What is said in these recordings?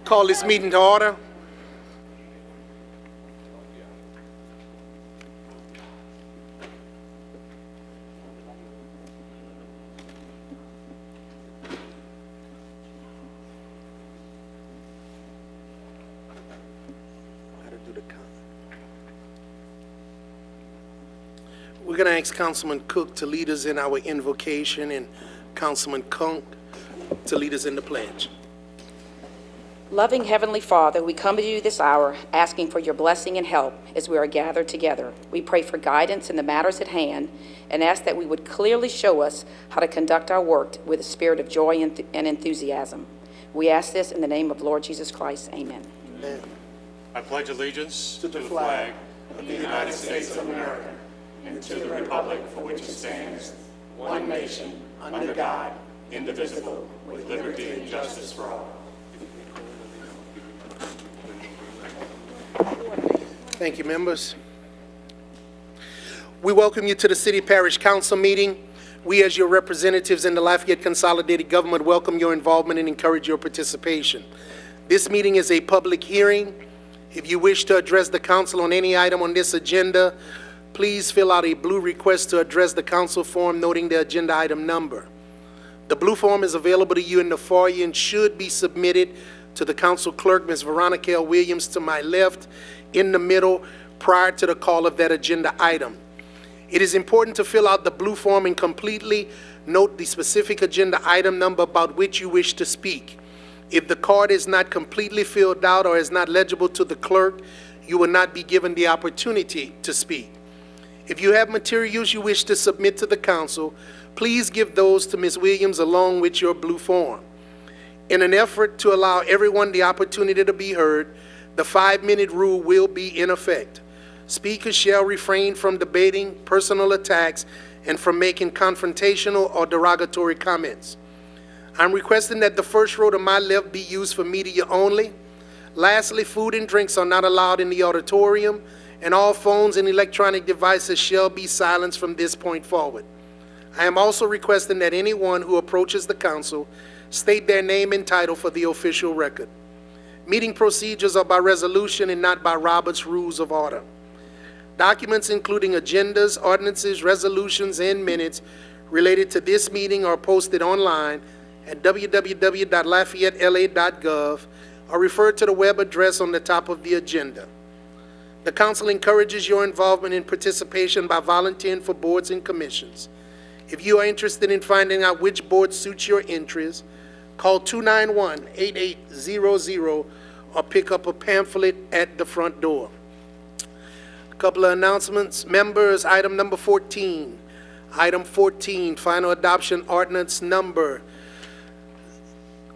Call this meeting to order. We're going to ask Councilman Cook to lead us in our invocation and Councilman Kunk to lead us in the pledge. Loving Heavenly Father, we come to you this hour asking for your blessing and help as we are gathered together. We pray for guidance in the matters at hand and ask that we would clearly show us how to conduct our work with a spirit of joy and enthusiasm. We ask this in the name of Lord Jesus Christ. Amen. Amen. I pledge allegiance To the flag of the United States of America and to the republic for which it stands, one nation, under God, indivisible, with liberty and justice for all. Thank you, members. We welcome you to the City Parish Council meeting. We, as your representatives in the Lafayette Consolidated Government, welcome your involvement and encourage your participation. This meeting is a public hearing. If you wish to address the council on any item on this agenda, please fill out a blue request to address the council form noting the agenda item number. The blue form is available to you in the foyer and should be submitted to the council clerk, Ms. Veronica L. Williams, to my left, in the middle, prior to the call of that agenda item. It is important to fill out the blue form and completely note the specific agenda item number about which you wish to speak. If the card is not completely filled out or is not legible to the clerk, you will not be given the opportunity to speak. If you have materials you wish to submit to the council, please give those to Ms. Williams along with your blue form. In an effort to allow everyone the opportunity to be heard, the 5-minute rule will be in effect. Speakers shall refrain from debating, personal attacks, and from making confrontational or derogatory comments. I'm requesting that the first row to my left be used for media only. Lastly, food and drinks are not allowed in the auditorium, and all phones and electronic devices shall be silenced from this point forward. I am also requesting that anyone who approaches the council state their name and title for the official record. Meeting procedures are by resolution and not by Robert's Rules of Order. Documents including agendas, ordinances, resolutions, and minutes related to this meeting are posted online at www.lafayette.la.gov or refer to the web address on the top of the agenda. The council encourages your involvement and participation by volunteering for boards and commissions. If you are interested in finding out which board suits your interests, call 291-8800 or pick up a pamphlet at the front door. A couple of announcements. Members, item number 14. Item 14, final adoption ordinance number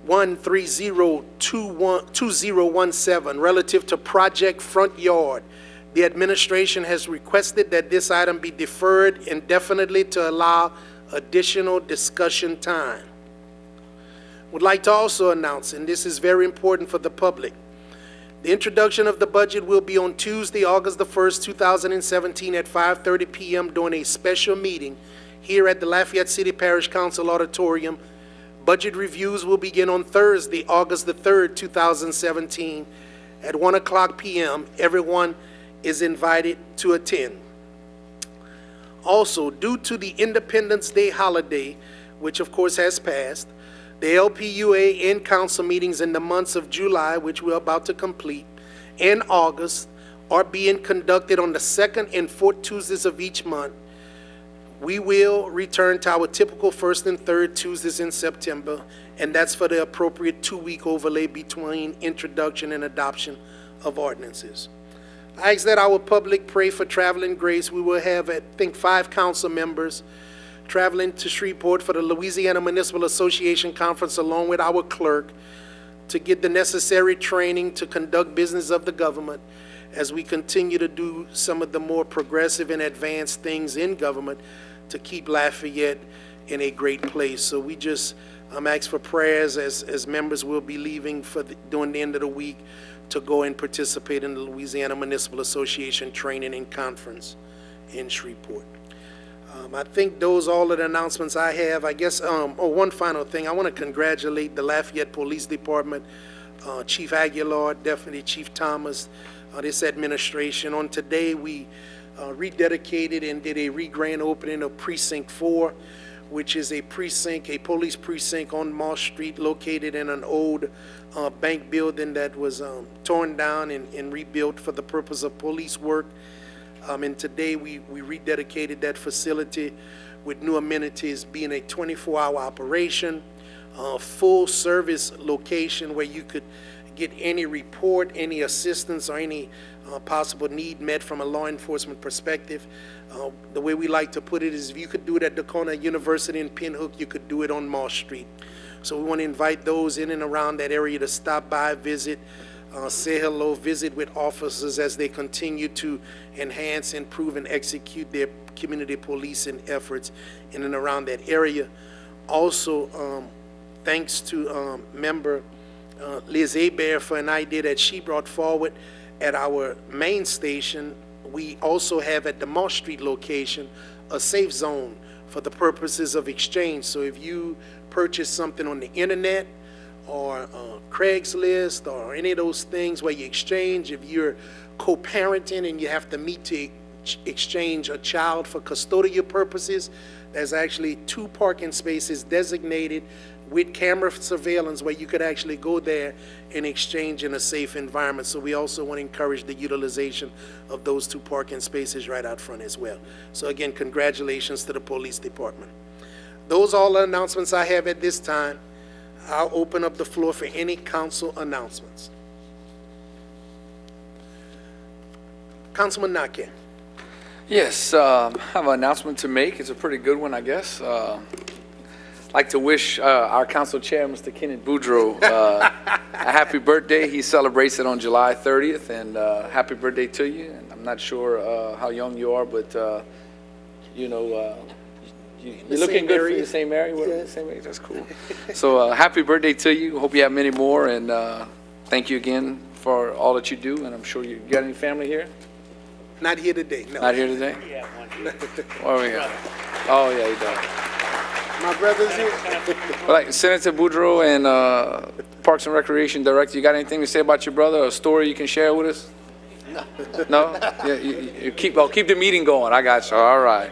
1302017 relative to Project Front Yard. The administration has requested that this item be deferred indefinitely to allow additional discussion time. Would like to also announce, and this is very important for the public, the introduction of the budget will be on Tuesday, August the 1st, 2017 at 5:30 p.m. during a special meeting here at the Lafayette City Parish Council Auditorium. Budget reviews will begin on Thursday, August the 3rd, 2017 at 1:00 p.m. Everyone is invited to attend. Also, due to the Independence Day holiday, which of course has passed, the LPUA and council meetings in the months of July, which we're about to complete, and August are being conducted on the second and fourth Tuesdays of each month. We will return to our typical first and third Tuesdays in September, and that's for the appropriate 2-week overlay between introduction and adoption of ordinances. I ask that our public pray for traveling grace. We will have, I think, 5 council members traveling to Shreveport for the Louisiana Municipal Association Conference along with our clerk to get the necessary training to conduct business of the government as we continue to do some of the more progressive and advanced things in government to keep Lafayette in a great place. So we just ask for prayers as members will be leaving during the end of the week to go and participate in the Louisiana Municipal Association training and conference in Shreveport. I think those are all of the announcements I have. I guess, one final thing. I want to congratulate the Lafayette Police Department Chief Aguilar, Deputy Chief Thomas, this administration. On today, we rededicated and did a re-grand opening of Precinct 4, which is a police precinct on Moss Street located in an old bank building that was torn down and rebuilt for the purpose of police work. And today we rededicated that facility with new amenities, being a 24-hour operation, full service location where you could get any report, any assistance, or any possible need met from a law enforcement perspective. The way we like to put it is, if you could do it at Dakota University in Pinhook, you could do it on Moss Street. So we want to invite those in and around that area to stop by, visit, say hello, visit with officers as they continue to enhance, improve, and execute their community policing efforts in and around that area. Also, thanks to member Liz Hebert for an idea that she brought forward at our main station. We also have at the Moss Street location a safe zone for the purposes of exchange. So if you purchase something on the internet or Craigslist or any of those things where you exchange, if you're co-parenting and you have to meet to exchange a child for custodial purposes, there's actually 2 parking spaces designated with camera surveillance where you could actually go there and exchange in a safe environment. So we also want to encourage the utilization of those 2 parking spaces right out front as well. So again, congratulations to the police department. Those are all the announcements I have at this time. I'll open up the floor for any council announcements. Councilman Nakir. Yes, I have an announcement to make. It's a pretty good one, I guess. I'd like to wish our council chair, Mr. Kenneth Boudreau, a happy birthday. He celebrates it on July 30th, and happy birthday to you. And I'm not sure how young you are, but you know, you're looking good for the same area. We're the same age. That's cool. So happy birthday to you. Hope you have many more, and thank you again for all that you do. And I'm sure you got any family here? Not here today, no. Not here today? Yeah, one here. Where we go? Oh, yeah, he does. My brother's here. Well, like Senator Boudreau and Parks and Recreation Director, you got anything to say about your brother, or a story you can share with us? No? Yeah, you keep the meeting going. I got you. All right.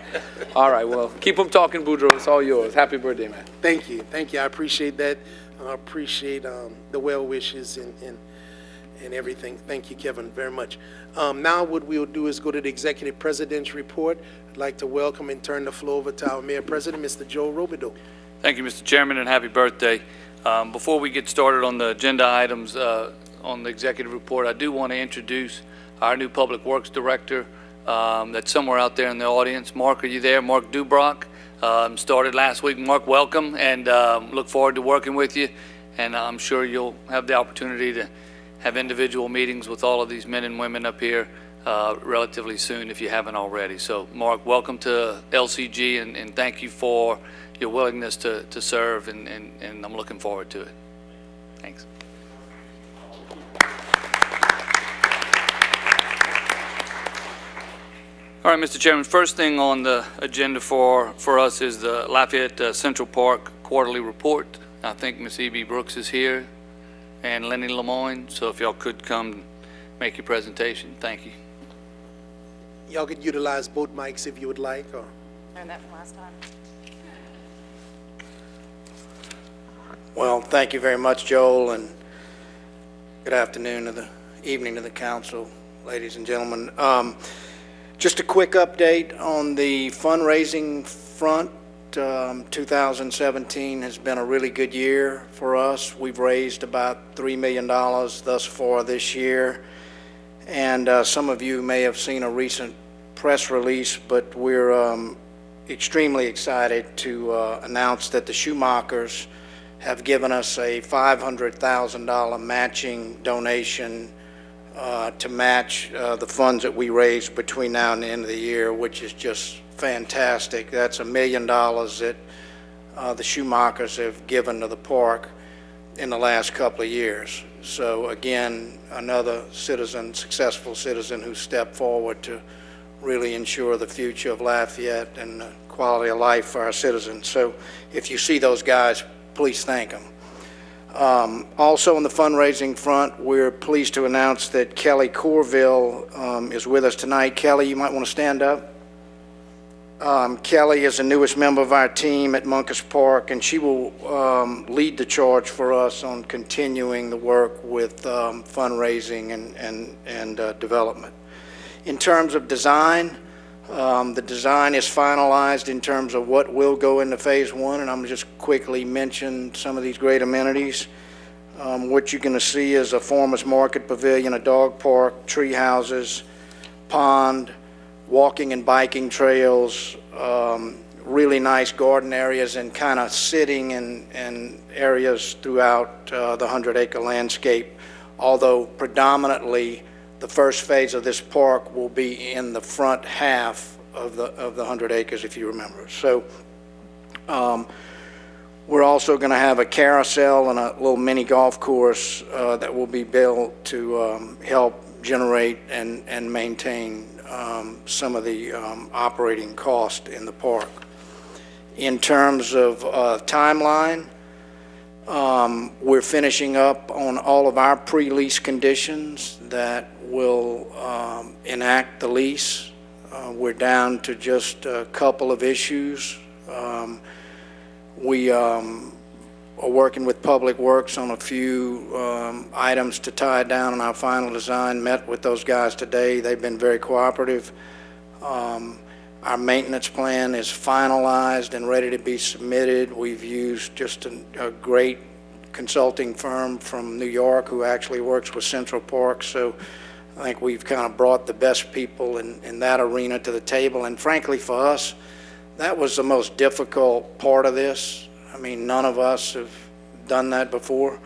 All right, well, keep them talking, Boudreau. It's all yours. Happy birthday, man. Thank you. Thank you. I appreciate that. I appreciate the well wishes and everything. Thank you, Kevin, very much. Now what we'll do is go to the Executive President's Report. I'd like to welcome and turn the floor over to our Mayor President, Mr. Joe Robideau. Thank you, Mr. Chairman, and happy birthday. Before we get started on the agenda items on the executive report, I do want to introduce our new Public Works Director that's somewhere out there in the audience. Mark, are you there? Mark Dubrock. Started last week. Mark, welcome, and look forward to working with you. And I'm sure you'll have the opportunity to have individual meetings with all of these men and women up here relatively soon if you haven't already. So, Mark, welcome to LCG, and thank you for your willingness to serve, and I'm looking forward to it. Thanks. All right, Mr. Chairman, first thing on the agenda for us is the Lafayette Central Park quarterly report. I think Ms. E.B. Brooks is here, and Lenny Lemoyne, so if y'all could come make your presentation, thank you. Y'all could utilize both mics if you would like. Or Learned that from last time. Well, thank you very much, Joel, and good afternoon to the evening to the council, ladies and gentlemen. Just a quick update on the fundraising front. 2017 has been a really good year for us. We've raised about $3 million thus far this year, and some of you may have seen a recent press release, but we're extremely excited to announce that the Schumachers have given us a $500,000 matching donation to match the funds that we raise between now and the end of the year, which is just fantastic. That's $1 million that the Schumachers have given to the park in the last couple of years. So again, another citizen, successful citizen who stepped forward to really ensure the future of Lafayette and quality of life for our citizens. So if you see those guys, please thank them. Also on the fundraising front, we're pleased to announce that Kelly Corville is with us tonight. Kelly, you might want to stand up. Kelly is the newest member of our team at Monkus Park, and she will lead the charge for us on continuing the work with fundraising and development. In terms of design, the design is finalized in terms of what will go into Phase 1, and I'm going to just quickly mention some of these great amenities. What you're going to see is a farmer's market pavilion, a dog park, tree houses, pond, walking and biking trails, really nice garden areas, and kind of sitting in areas throughout the 100-acre landscape, although predominantly the first phase of this park will be in the front half of the 100 acres, if you remember. So we're also going to have a carousel and a little mini golf course that will be built to help generate and maintain some of the operating cost in the park. In terms of timeline, we're finishing up on all of our pre-lease conditions that will enact the lease. We're down to just a couple of issues. We are working with Public Works on a few items to tie down on our final design. Met with those guys today. They've been very cooperative. Our maintenance plan is finalized and ready to be submitted. We've used just a great consulting firm from New York who actually works with Central Park. So I think we've kind of brought the best people in that arena to the table. And frankly, for us, that was the most difficult part of this. I mean, none of us have done that before.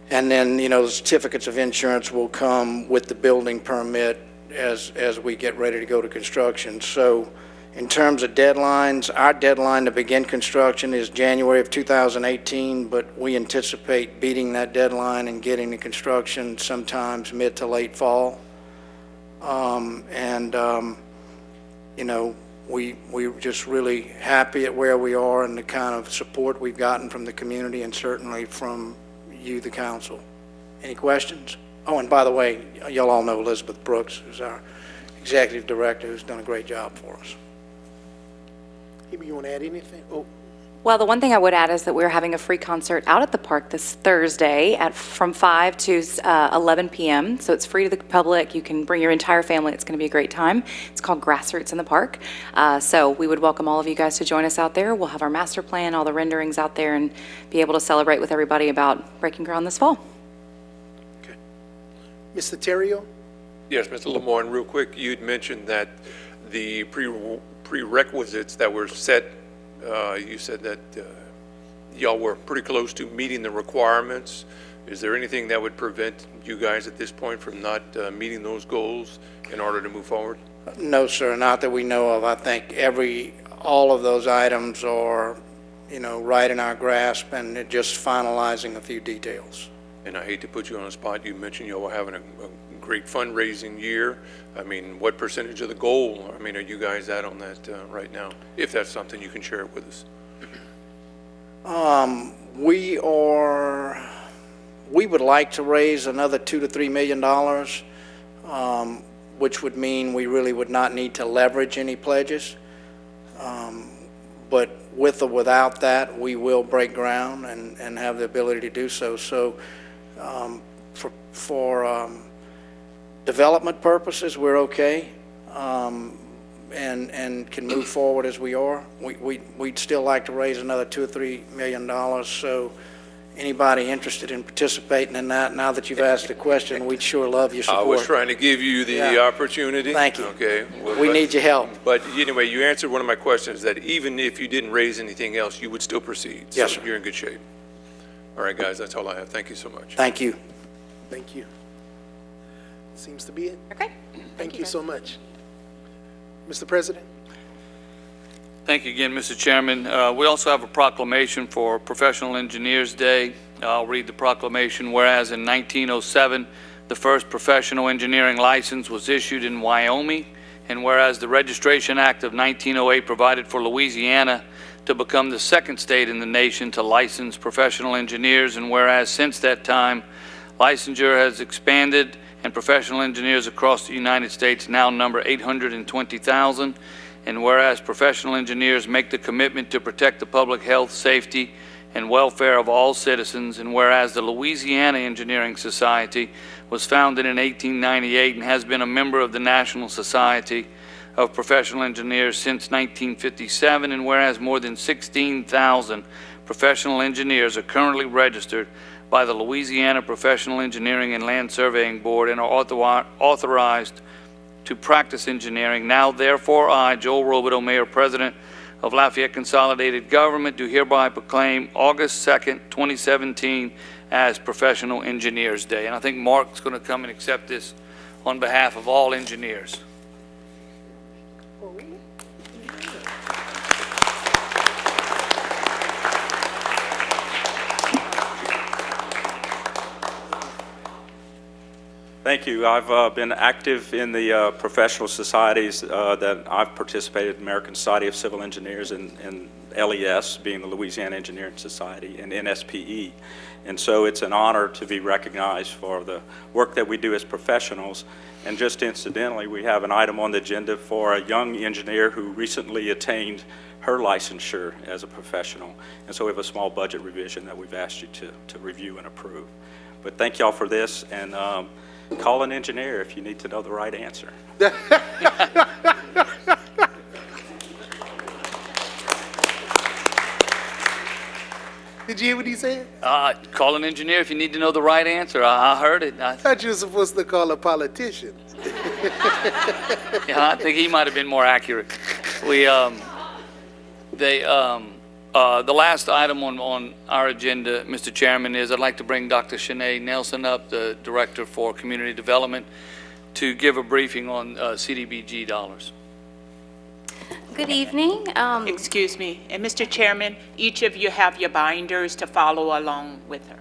And then, you know, the certificates of insurance will come with the building permit as we get ready to go to construction. So in terms of deadlines, our deadline to begin construction is January of 2018, but we anticipate beating that deadline and getting to construction sometimes mid to late fall. You know, we're just really happy at where we are and the kind of support we've gotten from the community and certainly from you, the council. Any questions? Oh, and by the way, y'all all know Elizabeth Brooks, who's our executive director, who's done a great job for us. Maybe you want to add anything? Oh, Well, the one thing I would add is that we're having a free concert out at the park this Thursday from 5 to 11 p.m. So it's free to the public. You can bring your entire family. It's going to be a great time. It's called Grassroots in the Park. So we would welcome all of you guys to join us out there. We'll have our master plan, all the renderings out there, and be able to celebrate with everybody about breaking ground this fall. okay. Mr. Terrio? Yes, Mr. Lemoyne, real quick, you'd mentioned that the prerequisites that were set, you said that y'all were pretty close to meeting the requirements. Is there anything that would prevent you guys at this point from not meeting those goals in order to move forward? No, sir, not that we know of. I think all of those items are, you know, right in our grasp and just finalizing a few details. And I hate to put you on the spot. You mentioned y'all were having a great fundraising year. I mean, what percentage of the goal, I mean, are you guys at on that right now? If that's something you can share with us. We would like to raise another $2 to $3 million, which would mean we really would not need to leverage any pledges. But with or without that, we will break ground and have the ability to do so. So for development purposes, we're okay, and can move forward as we are. We'd still like to raise another $2 or $3 million. So anybody interested in participating in that, now that you've asked the question, we'd sure love your support. I was trying to give you the opportunity. Thank you. Okay. Well, We need your help. But anyway, you answered one of my questions, that even if you didn't raise anything else, you would still proceed. Yes, So sir. you're in good shape. All right, guys, that's all I have. Thank you so much. Thank you. Thank you. Seems to be it. Okay. Thank you so much. Mr. President? Thank you again, Mr. Chairman. We also have a proclamation for Professional Engineers Day. I'll read the proclamation. Whereas in 1907, the first professional engineering license was issued in Wyoming, and whereas the Registration Act of 1908 provided for Louisiana to become the second state in the nation to license professional engineers, and whereas since that time, licensure has expanded and professional engineers across the United States now number 820,000, and whereas professional engineers make the commitment to protect the public health, safety, and welfare of all citizens, and whereas the Louisiana Engineering Society was founded in 1898 and has been a member of the National Society of Professional Engineers since 1957, and whereas more than 16,000 professional engineers are currently registered by the Louisiana Professional Engineering and Land Surveying Board and are authorized to practice engineering. Now, therefore, I, Joel Robideau, Mayor President of Lafayette Consolidated Government, do hereby proclaim August 2nd, 2017 as Professional Engineers Day. And I think Mark's going to come and accept this on behalf of all engineers. Thank you. I've been active in the professional societies that I've participated in, American Society of Civil Engineers and LES, being the Louisiana Engineering Society, and NSPE. And so it's an honor to be recognized for the work that we do as professionals. And just incidentally, we have an item on the agenda for a young engineer who recently attained her licensure as a professional. And so we have a small budget revision that we've asked you to review and approve. But thank y'all for this, and call an engineer if you need to know the right answer. Did you hear what he said? Call an engineer if you need to know the right answer. I heard it. I thought you were supposed to call a politician. Yeah, I think he might have been more accurate. The last item on our agenda, Mr. Chairman, is I'd like to bring Dr. Shanae Nelson up, the Director for Community Development, to give a briefing on CDBG dollars. Good evening. Excuse me. And Mr. Chairman, each of you have your binders to follow along with her.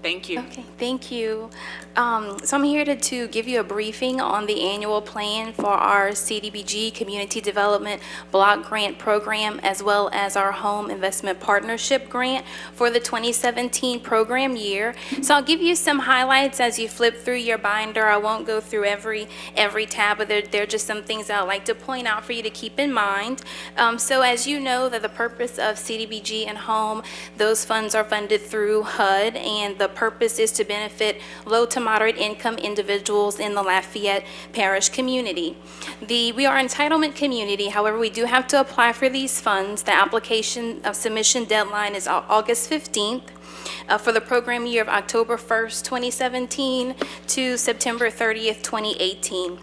Thank you. Okay, thank you. So I'm here to give you a briefing on the annual plan for our CDBG Community Development Block Grant Program, as well as our Home Investment Partnership Grant for the 2017 program year. So I'll give you some highlights as you flip through your binder. I won't go through every tab, but there are just some things I'd like to point out for you to keep in mind. So as you know, that the purpose of CDBG and Home, those funds are funded through HUD, and the purpose is to benefit low to moderate income individuals in the Lafayette Parish community. We are an entitlement community, however, we do have to apply for these funds. The application submission deadline is August 15th. For the program year of October 1st, 2017 to September 30th, 2018.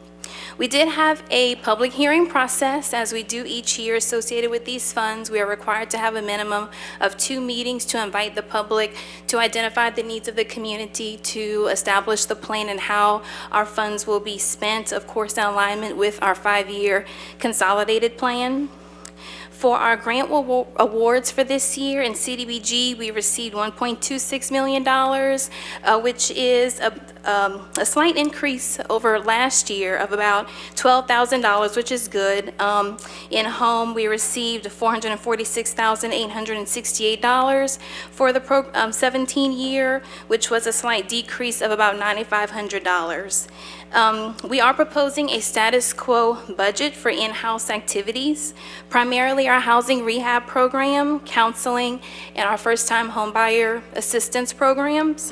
We did have a public hearing process, as we do each year associated with these funds. We are required to have a minimum of 2 meetings to invite the public, to identify the needs of the community, to establish the plan and how our funds will be spent, of course, in alignment with our 5-year consolidated plan. For our grant awards for this year in CDBG, we received $1.26 million, which is a slight increase over last year of about $12,000, which is good. In Home, we received $446,868 for the 17 year, which was a slight decrease of about $9,500. We are proposing a status quo budget for in-house activities, primarily our housing rehab program, counseling, and our first-time homebuyer assistance programs.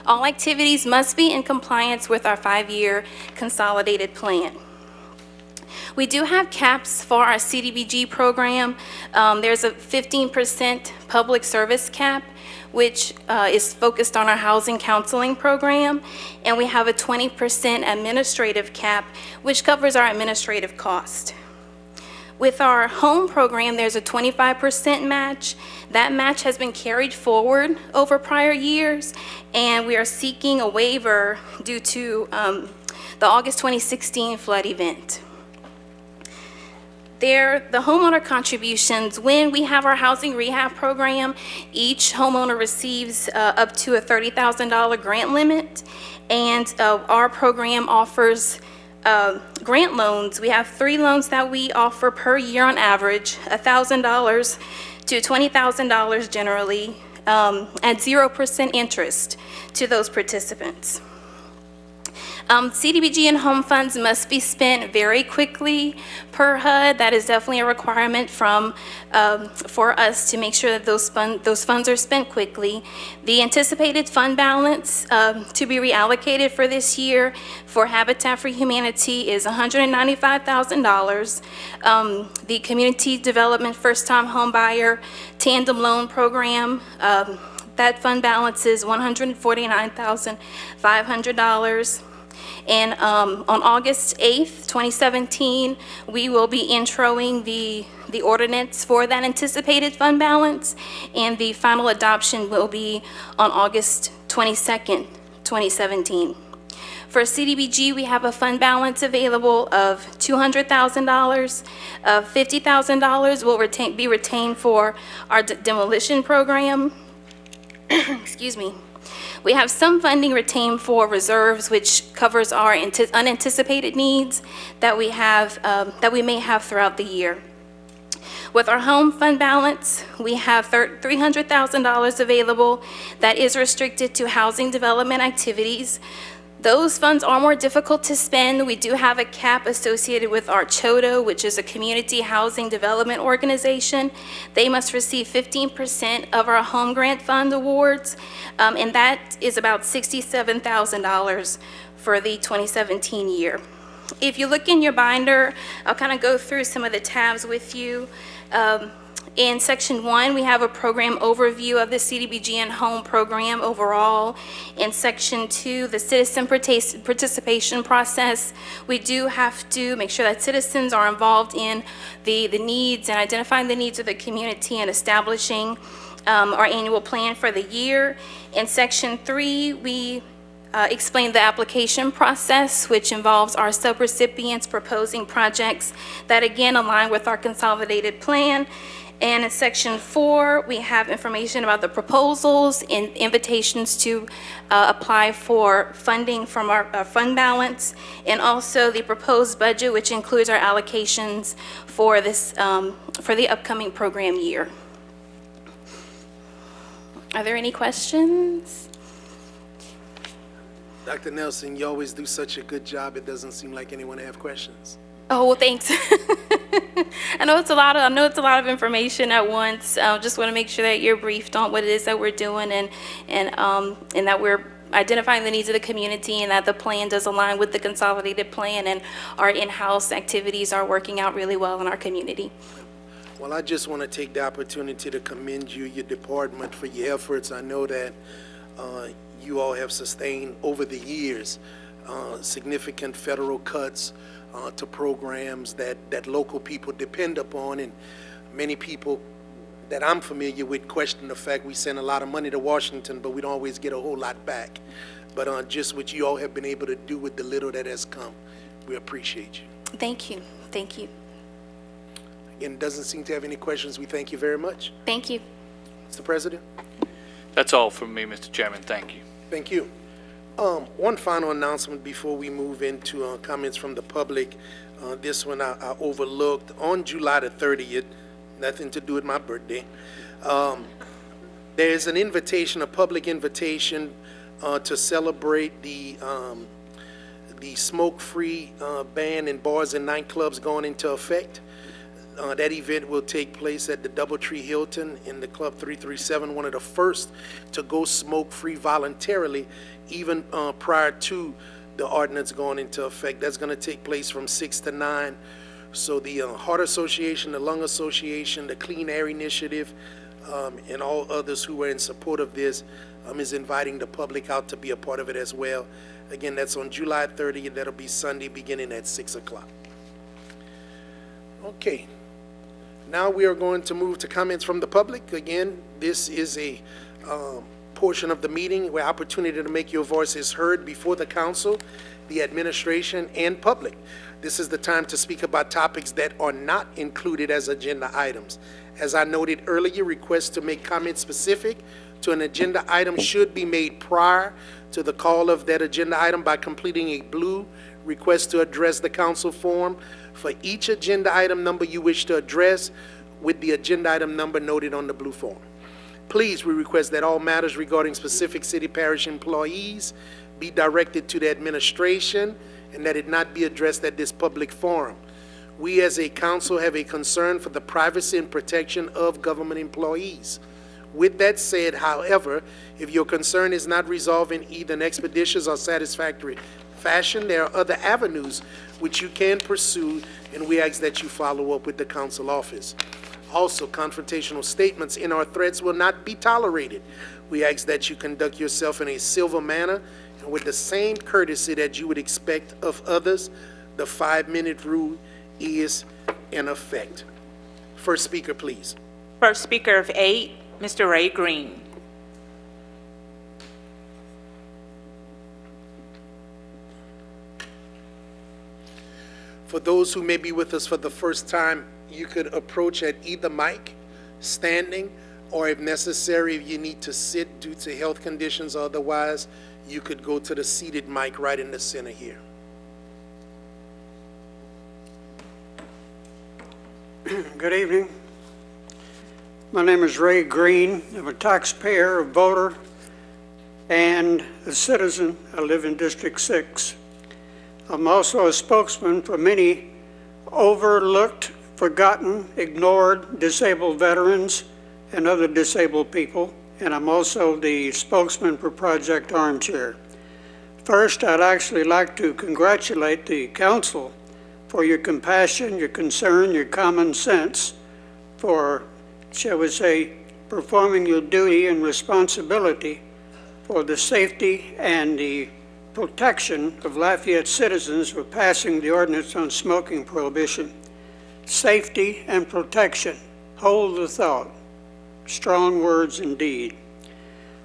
All activities must be in compliance with our 5-year consolidated plan. We do have caps for our CDBG program. There's a 15% public service cap, which is focused on our housing counseling program, and we have a 20% administrative cap, which covers our administrative cost. With our home program, there's a 25% match. That match has been carried forward over prior years, and we are seeking a waiver due to the August 2016 flood event. The homeowner contributions, when we have our housing rehab program, each homeowner receives up to a $30,000 grant limit, and our program offers grant loans, we have 3 loans that we offer per year on average, $1,000 to $20,000 generally, at 0% interest to those participants. CDBG and home funds must be spent very quickly per HUD. That is definitely a requirement for us to make sure that those funds are spent quickly. The anticipated fund balance to be reallocated for this year for Habitat for Humanity is $195,000. The Community Development First Time Home Buyer Tandem Loan Program, that fund balance is $149,500. And on August 8th, 2017, we will be introing the ordinance for that anticipated fund balance, and the final adoption will be on August 22nd, 2017. For CDBG, we have a fund balance available of $200,000. $50,000 will be retained for our demolition program. Excuse me. We have some funding retained for reserves, which covers our unanticipated needs that we may have throughout the year. With our home fund balance, we have $300,000 available that is restricted to housing development activities. Those funds are more difficult to spend. We do have a cap associated with our CHODO, which is a community housing development organization. They must receive 15% of our home grant fund awards, and that is about $67,000 for the 2017 year. If you look in your binder, I'll kind of go through some of the tabs with you. In Section 1, we have a program overview of the CDBG and home program overall. In Section 2, the citizen participation process, we do have to make sure that citizens are involved in the needs and identifying the needs of the community and establishing our annual plan for the year. In Section 3, we explain the application process, which involves our subrecipients proposing projects that again align with our consolidated plan. And in Section 4, we have information about the proposals and invitations to apply for funding from our fund balance, and also the proposed budget, which includes our allocations for this for the upcoming program year. Are there any questions? Dr. Nelson, you always do such a good job. It doesn't seem like anyone have questions. Oh, well, thanks. I know it's a lot of information at once. Just want to make sure that you're briefed on what it is that we're doing, and that we're identifying the needs of the community, and that the plan does align with the consolidated plan, and our in-house activities are working out really well in our community. Well, I just want to take the opportunity to commend you, your department, for your efforts. I know that you all have sustained over the years significant federal cuts to programs that local people depend upon, and many people that I'm familiar with question the fact we send a lot of money to Washington, but we don't always get a whole lot back. But just what you all have been able to do with the little that has come, we appreciate you. Thank you. Thank you. Again, doesn't seem to have any questions. We thank you very much. Thank you. Mr. President? That's all from me, Mr. Chairman. Thank you. Thank you. One final announcement before we move into comments from the public. This one I overlooked. On July the 30th, nothing to do with my birthday, there is an invitation, a public invitation to celebrate the smoke-free ban in bars and nightclubs going into effect. That event will take place at the Doubletree Hilton in the Club 337, one of the first to go smoke-free voluntarily, even prior to the ordinance going into effect. That's going to take place from 6 to 9. So the Heart Association, the Lung Association, the Clean Air Initiative, and all others who are in support of this is inviting the public out to be a part of it as well. Again, that's on July 30th. That'll be Sunday beginning at 6 o'clock. Okay. Now we are going to move to comments from the public. Again, this is a portion of the meeting where opportunity to make your voices heard before the council, the administration, and public. This is the time to speak about topics that are not included as agenda items. As I noted earlier, requests to make comments specific to an agenda item should be made prior to the call of that agenda item by completing a blue request to address the council forum for each agenda item number you wish to address with the agenda item number noted on the blue form. Please, we request that all matters regarding specific city parish employees be directed to the administration and that it not be addressed at this public forum. We as a council have a concern for the privacy and protection of government employees. With that said, however, if your concern is not resolved in either an expeditious or satisfactory fashion, there are other avenues which you can pursue, and we ask that you follow up with the council office. Also, confrontational statements in our threats will not be tolerated. We ask that you conduct yourself in a civil manner and with the same courtesy that you would expect of others. The 5-minute rule is in effect. First speaker, please. First speaker of 8, Mr. Ray Green. For those who may be with us for the first time, you could approach at either mic, standing, or if necessary, if you need to sit due to health conditions or otherwise, you could go to the seated mic right in the center here. Good evening. My name is Ray Green. I'm a taxpayer, a voter, and a citizen. I live in District 6. I'm also a spokesman for many overlooked, forgotten, ignored, disabled veterans and other disabled people, and I'm also the spokesman for Project Armchair. First, I'd actually like to congratulate the council for your compassion, your concern, your common sense for, shall we say, performing your duty and responsibility for the safety and the protection of Lafayette citizens for passing the ordinance on smoking prohibition. Safety and protection. Hold the thought. Strong words indeed.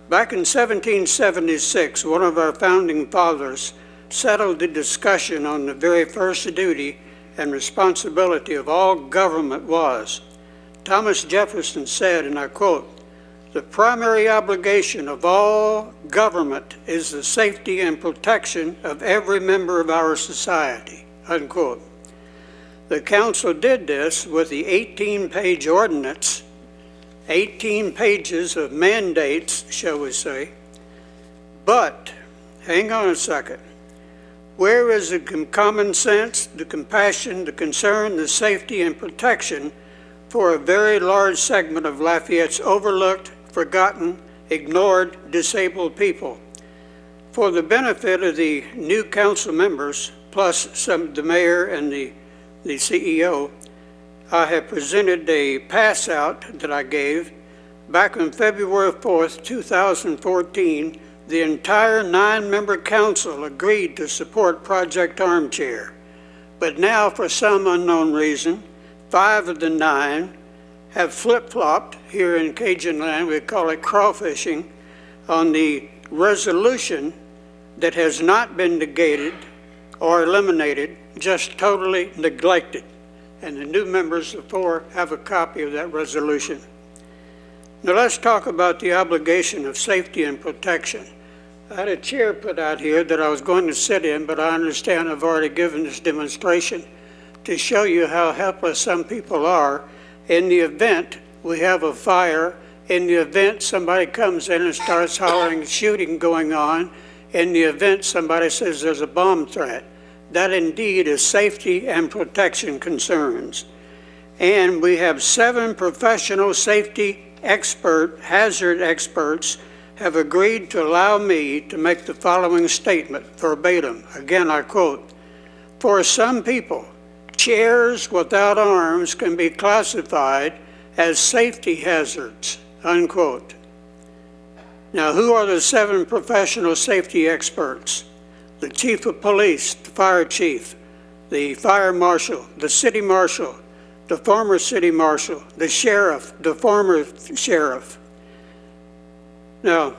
Back in 1776, one of our founding fathers settled the discussion on the very first duty and responsibility of all government was. Thomas Jefferson said, and I quote, "The primary obligation of all government is the safety and protection of every member of our society," unquote. The council did this with the 18-page ordinance, 18 pages of mandates, shall we say. But, hang on a second, where is the common sense, the compassion, the concern, the safety and protection for a very large segment of Lafayette's overlooked, forgotten, ignored, disabled people? For the benefit of the new council members, plus the mayor and the CEO, I have presented a pass out that I gave back on February 4th, 2014. The entire 9-member council agreed to support Project Armchair. But now, for some unknown reason, 5 of the 9 have flip-flopped here in Cajun land, we call it crawfishing, on the resolution that has not been negated or eliminated, just totally neglected. And the new members of 4 have a copy of that resolution. Now let's talk about the obligation of safety and protection. I had a chair put out here that I was going to sit in, but I understand I've already given this demonstration to show you how helpless some people are in the event we have a fire, in the event somebody comes in and starts hollering, shooting going on, in the event somebody says there's a bomb threat. That indeed is safety and protection concerns. And we have 7 professional safety hazard experts have agreed to allow me to make the following statement verbatim. Again, I quote, "For some people, chairs without arms can be classified as safety hazards," unquote. Now, who are the 7 professional safety experts? The chief of police, the fire chief, the fire marshal, the city marshal, the former city marshal, the sheriff, the former sheriff. Now,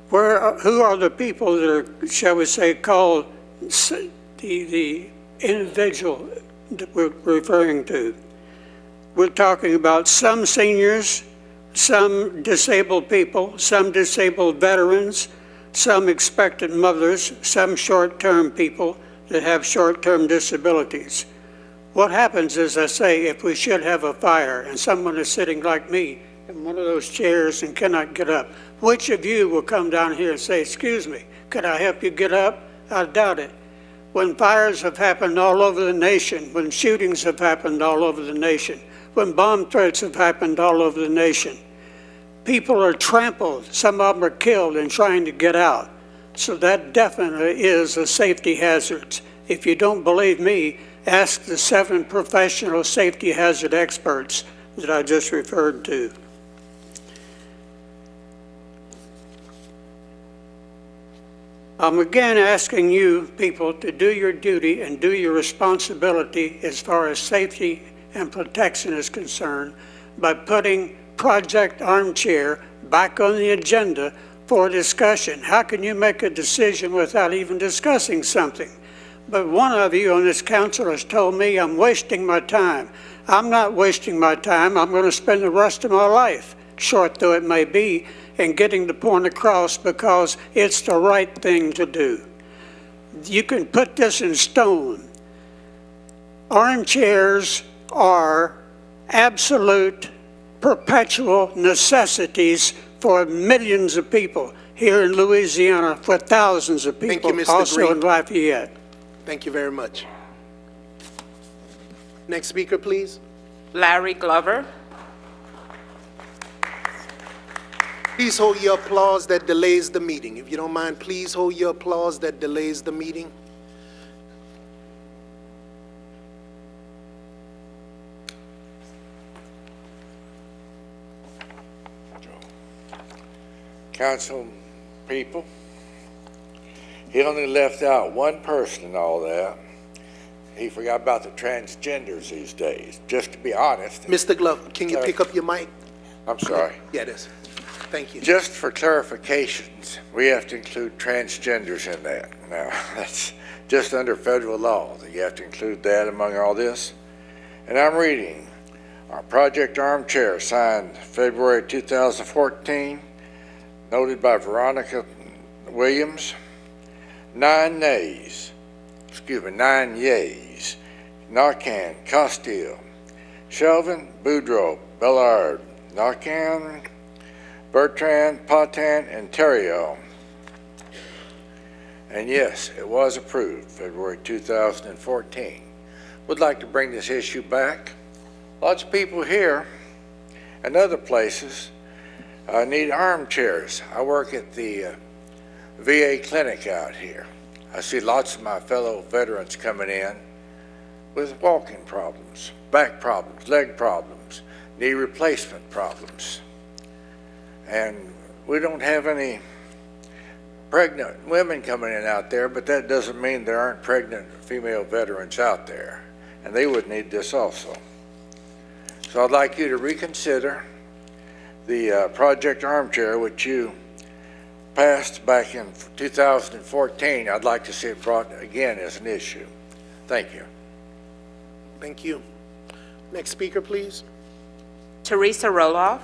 who are the people that are, shall we say, called the individual that we're referring to? We're talking about some seniors, some disabled people, some disabled veterans, some expectant mothers, some short-term people, that have short-term disabilities. What happens is, I say, if we should have a fire and someone is sitting like me in one of those chairs and cannot get up, which of you will come down here and say, excuse me, could I help you get up? I doubt it. When fires have happened all over the nation, when shootings have happened all over the nation, when bomb threats have happened all over the nation, people are trampled, some of them are killed in trying to get out. So that definitely is a safety hazard. If you don't believe me, ask the 7 professional safety hazard experts that I just referred to. I'm again asking you people to do your duty and do your responsibility as far as safety and protection is concerned by putting Project Armchair back on the agenda for discussion. How can you make a decision without even discussing something? But one of you on this council has told me I'm wasting my time. I'm not wasting my time. I'm going to spend the rest of my life, short though it may be, in getting the point across because it's the right thing to do. You can put this in stone. Armchairs are absolute, perpetual necessities for millions of people here in Louisiana, for thousands of Thank people you, Mr. also Green. in Lafayette. Thank you very much. Next speaker, please. Larry Glover. Please hold your applause that delays the meeting. If you don't mind, please hold your applause that delays the meeting. Council people, he only left out one person in all that. He forgot about the transgenders these days. Just to be honest. Mr. Glover, can you pick up your mic? I'm sorry. Yeah, it is. Thank you. Just for clarifications, we have to include transgenders in that. Now, that's just under federal law that you have to include that among all this. And I'm reading our Project Armchair signed February 2014, noted by Veronica Williams, 9 yays. Narcan, Castile, Shelvin, Boudreaux, Bellard, Narcan, Bertrand, Potan, and Theriault. And yes, it was approved February 2014. Would like to bring this issue back. Lots of people here and other places need armchairs. I work at the VA clinic out here. I see lots of my fellow veterans coming in with walking problems, back problems, leg problems, knee replacement problems. And we don't have any pregnant women coming in out there, but that doesn't mean there aren't pregnant female veterans out there, and they would need this also. So I'd like you to reconsider the Project Armchair, which you passed back in 2014. I'd like to see it brought again as an issue. Thank you. Thank you. Next speaker, please. Teresa Roloff.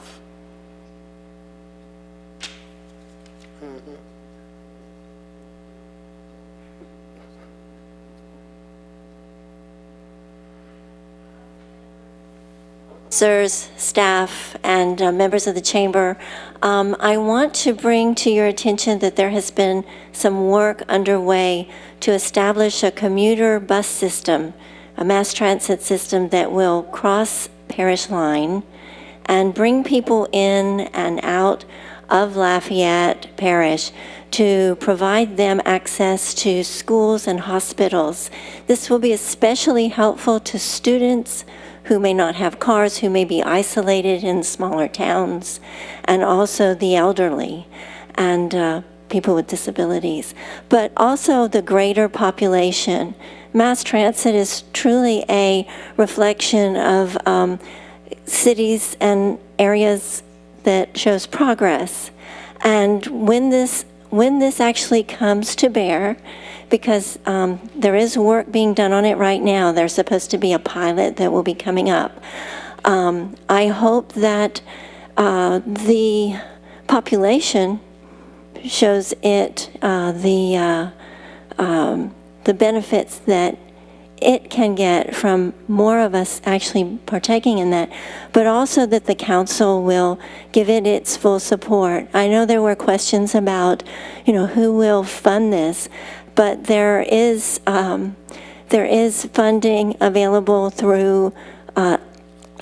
Sirs, staff, and members of the chamber, I want to bring to your attention that there has been some work underway to establish a commuter bus system, a mass transit system that will cross parish line and bring people in and out of Lafayette Parish to provide them access to schools and hospitals. This will be especially helpful to students who may not have cars, who may be isolated in smaller towns, and also the elderly and people with disabilities, but also the greater population. Mass transit is truly a reflection of cities and areas that shows progress. And when this actually comes to bear, because there is work being done on it right now. There's supposed to be a pilot that will be coming up. I hope that the population shows it the the benefits that it can get from more of us actually partaking in that, but also that the council will give it its full support. I know there were questions about, who will fund this, but there is funding available through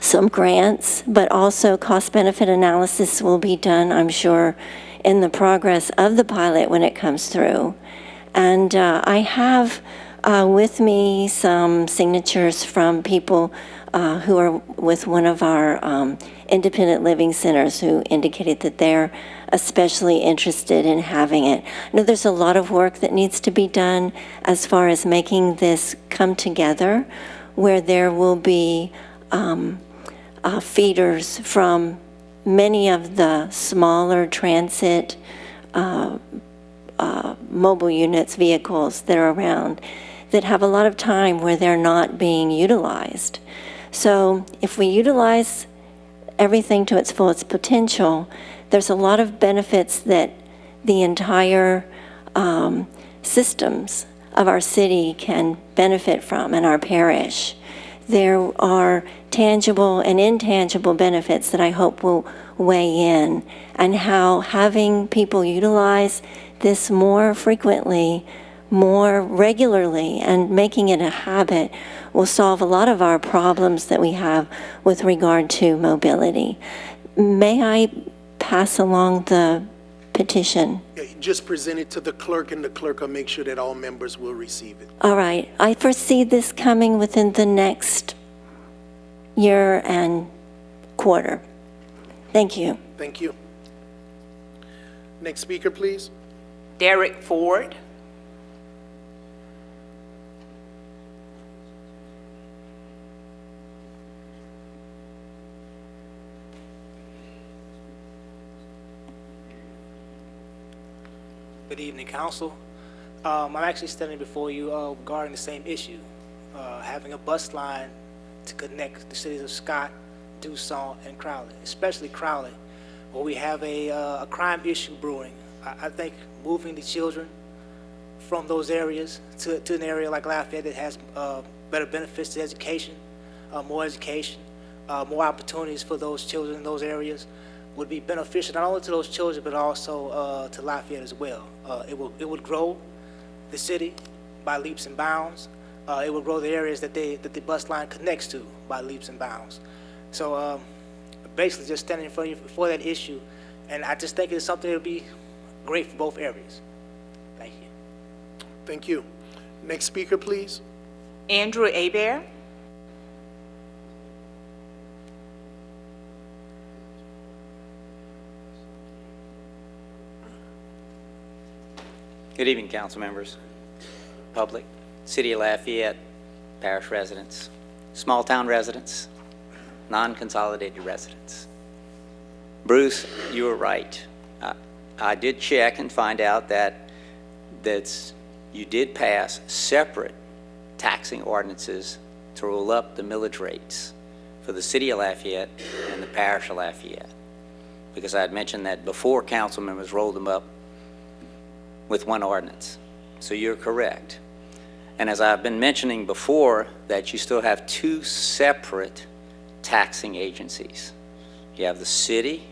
some grants, but also cost-benefit analysis will be done, I'm sure, in the progress of the pilot when it comes through. And I have with me some signatures from people who are with one of our independent living centers who indicated that they're especially interested in having it. I know there's a lot of work that needs to be done as far as making this come together, where there will be feeders from many of the smaller transit mobile units, vehicles that are around, that have a lot of time where they're not being utilized. So if we utilize everything to its fullest potential, there's a lot of benefits that the entire systems of our city can benefit from, and our parish. There are tangible and intangible benefits that I hope will weigh in, and how having people utilize this more frequently, more regularly, and making it a habit will solve a lot of our problems that we have with regard to mobility. May I pass along the petition? Just present it to the clerk, and the clerk will make sure that all members will receive it. All right. I foresee this coming within the next year and quarter. Thank you. Thank you. Next speaker, please. Derek Ford. Good evening, Council. I'm actually standing before you regarding the same issue, having a bus line to connect the cities of Scott, Dusson, and Crowley, especially Crowley, where we have a crime issue brewing. I think moving the children from those areas to an area like Lafayette that has better benefits to education, more opportunities for those children in those areas would be beneficial not only to those children but also to Lafayette as well. It would grow the city by leaps and bounds. It would grow the areas that the bus line connects to by leaps and bounds. So basically just standing in front of you for that issue, and I just think it's something that would be great for both areas. Thank you. Thank you. Next speaker, please. Andrew Abear. Good evening, council members, public, City of Lafayette, parish residents, small town residents, non-consolidated residents. Bruce, you were right. I did check and find out that you did pass separate taxing ordinances to roll up the millage rates for the City of Lafayette and the parish of Lafayette, because I had mentioned that before council members rolled them up with one ordinance. So you're correct. And as I've been mentioning before, that you still have two separate taxing agencies. You have the city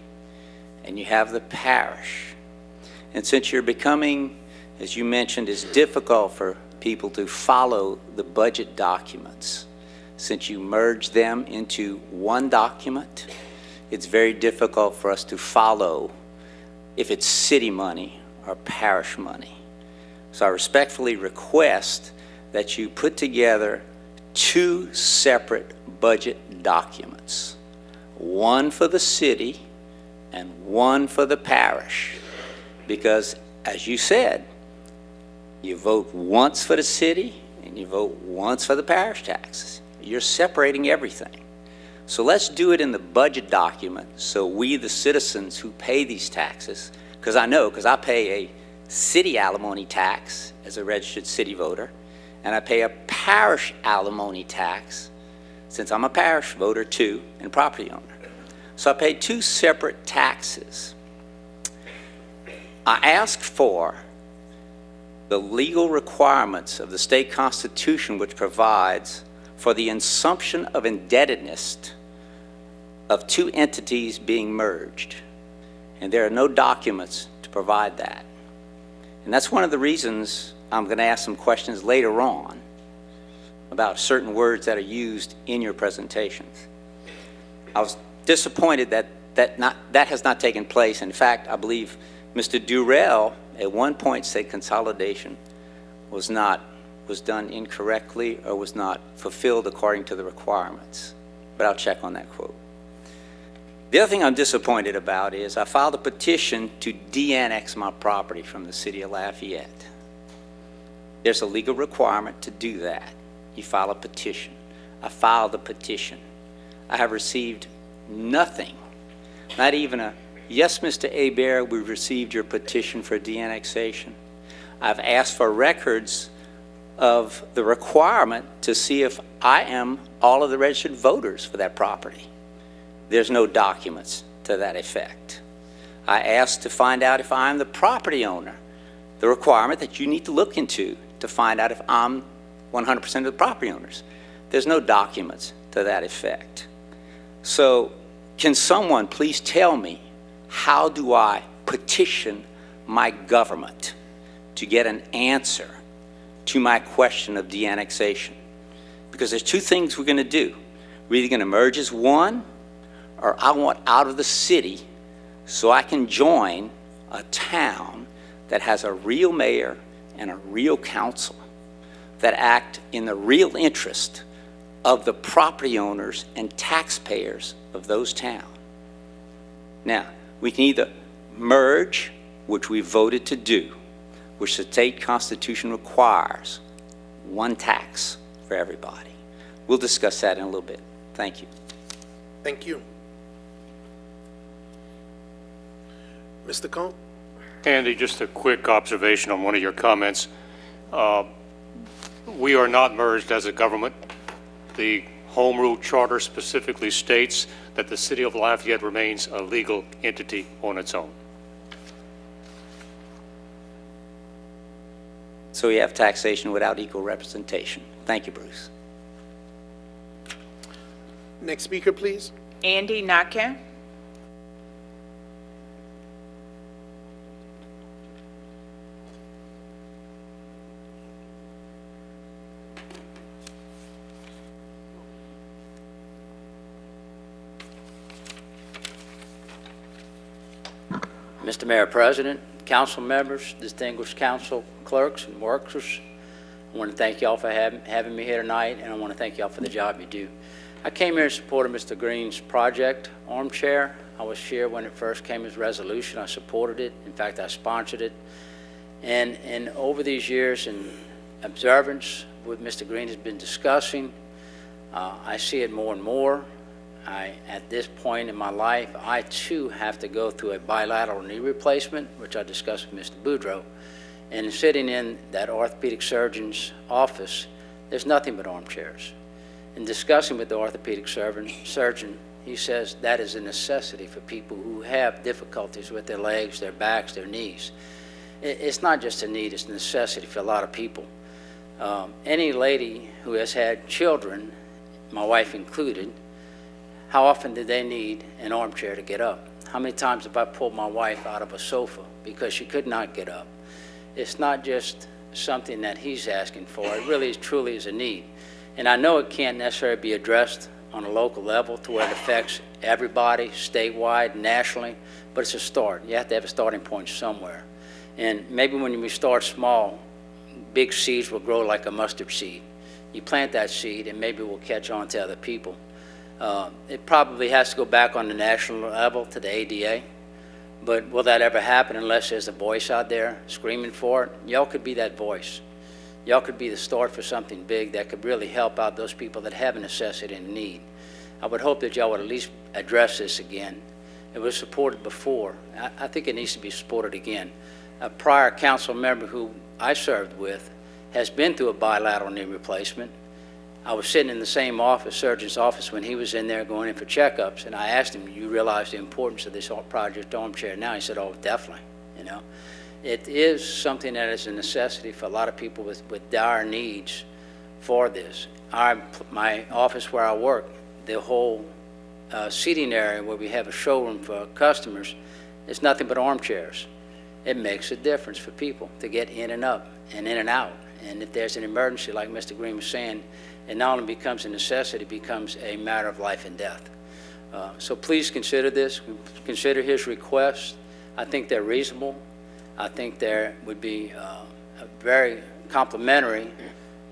and you have the parish. And since you're becoming, as you mentioned, it's difficult for people to follow the budget documents. Since you merge them into one document, it's very difficult for us to follow if it's city money or parish money. So I respectfully request that you put together two separate budget documents, one for the city and one for the parish, because as you said, you vote once for the city and you vote once for the parish taxes. You're separating everything. So let's do it in the budget document so we, the citizens who pay these taxes, because I pay a city alimony tax as a registered city voter, and I pay a parish alimony tax since I'm a parish voter too and property owner. So I pay two separate taxes. I asked for the legal requirements of the state constitution, which provides for the assumption of indebtedness of two entities being merged. And there are no documents to provide that. And that's one of the reasons I'm going to ask some questions later on about certain words that are used in your presentations. I was disappointed that has not taken place. In fact, I believe Mr. Durrell at one point said consolidation was done incorrectly or was not fulfilled according to the requirements. But I'll check on that quote. The other thing I'm disappointed about is I filed a petition to de-annex my property from the city of Lafayette. There's a legal requirement to do that. You file a petition. I filed a petition. I have received nothing, not even a, yes, Mr. Hebert, we received your petition for de-annexation. I've asked for records of the requirement to see if I am all of the registered voters for that property. There's no documents to that effect. I asked to find out if I'm the property owner, the requirement that you need to look into to find out if I'm 100% of the property owners. There's no documents to that effect. So can someone please tell me, how do I petition my government to get an answer to my question of de-annexation? Because there's two things we're going to do. We're either going to merge as one, or I want out of the city so I can join a town that has a real mayor and a real council that act in the real interest of the property owners and taxpayers of those towns. Now, we can either merge, which we voted to do, which the state constitution requires, one tax for everybody. We'll discuss that in a little bit. Thank you. Thank you. Mr. Cohn? Andy, just a quick observation on one of your comments. We are not merged as a government. The Home Rule Charter specifically states that the City of Lafayette remains a legal entity on its own. So we have taxation without equal representation. Thank you, Bruce. Next speaker, please. Andy Nakka. Mr. Mayor President, council members, distinguished council clerks and workers, I want to thank y'all for having me here tonight, and I want to thank y'all for the job you do. I came here in support of Mr. Green's project, Armchair. I was here when it first came as resolution. I supported it. In fact, I sponsored it. And over these years in observance, what Mr. Green has been discussing, I see it more and more. At this point in my life, I too have to go through a bilateral knee replacement, which I discussed with Mr. Boudreau. And sitting in that orthopedic surgeon's office, there's nothing but armchairs. In discussing with the orthopedic surgeon, he says that is a necessity for people who have difficulties with their legs, their backs, their knees. It's not just a need, it's a necessity for a lot of people. Any lady who has had children, my wife included, how often do they need an armchair to get up? How many times have I pulled my wife out of a sofa because she could not get up? It's not just something that he's asking for. It really truly is a need. And I know it can't necessarily be addressed on a local level to where it affects everybody, statewide, nationally, but it's a start. You have to have a starting point somewhere. And maybe when we start small, big seeds will grow like a mustard seed. You plant that seed and maybe we'll catch on to other people. It probably has to go back on the national level to the ADA, but will that ever happen unless there's a voice out there screaming for it? Y'all could be that voice. Y'all could be the start for something big that could really help out those people that have a necessity and need. I would hope that y'all would at least address this again. It was supported before. I think it needs to be supported again. A prior council member who I served with has been through a bilateral knee replacement. I was sitting in the same office, surgeon's office, when he was in there going in for checkups, and I asked him, you realize the importance of this project armchair now? He said, oh, definitely, you know. it is something that is a necessity for a lot of people with dire needs for this. My office where I work, the whole seating area where we have a showroom for customers, is nothing but armchairs. It makes a difference for people to get in and up and in and out. And if there's an emergency, like Mr. Green was saying, it not only becomes a necessity, it becomes a matter of life and death. So please consider this, consider his requests. I think they're reasonable. I think they would be very complimentary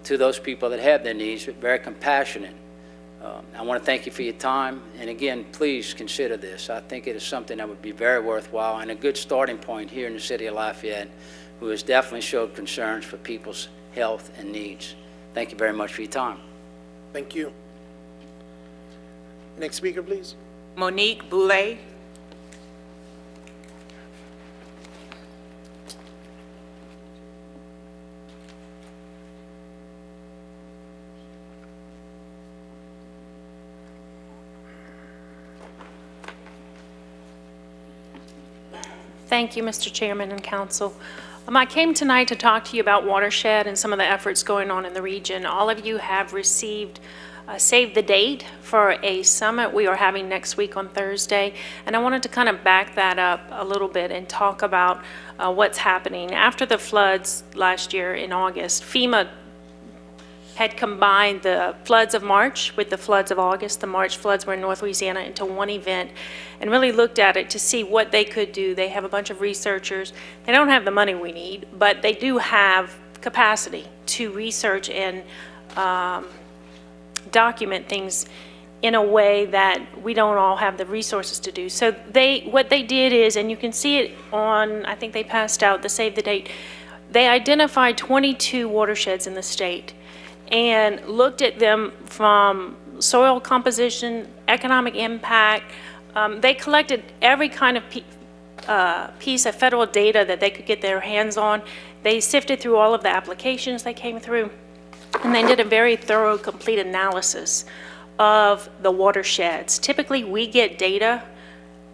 to those people that have their needs, but very compassionate. I want to thank you for your time, and again, please consider this. I think it is something that would be very worthwhile and a good starting point here in the city of Lafayette, who has definitely showed concerns for people's health and needs. Thank you very much for your time. Thank you. Next speaker, please. Monique Boulay. Thank you, Mr. Chairman and Council. I came tonight to talk to you about Watershed and some of the efforts going on in the region. All of you have received save the date for a summit we are having next week on Thursday, and I wanted to kind of back that up a little bit and talk about what's happening. After the floods last year in August, FEMA had combined the floods of March with the floods of August. The March floods were in North Louisiana into one event and really looked at it to see what they could do. They have a bunch of researchers. They don't have the money we need, but they do have capacity to research and document things in a way that we don't all have the resources to do. So what they did is, and you can see it on, I think they passed out the save the date, they identified 22 watersheds in the state and looked at them from soil composition, economic impact. They collected every kind of piece of federal data that they could get their hands on. They sifted through all of the applications they came through, and they did a very thorough, complete analysis of the watersheds. Typically, we get data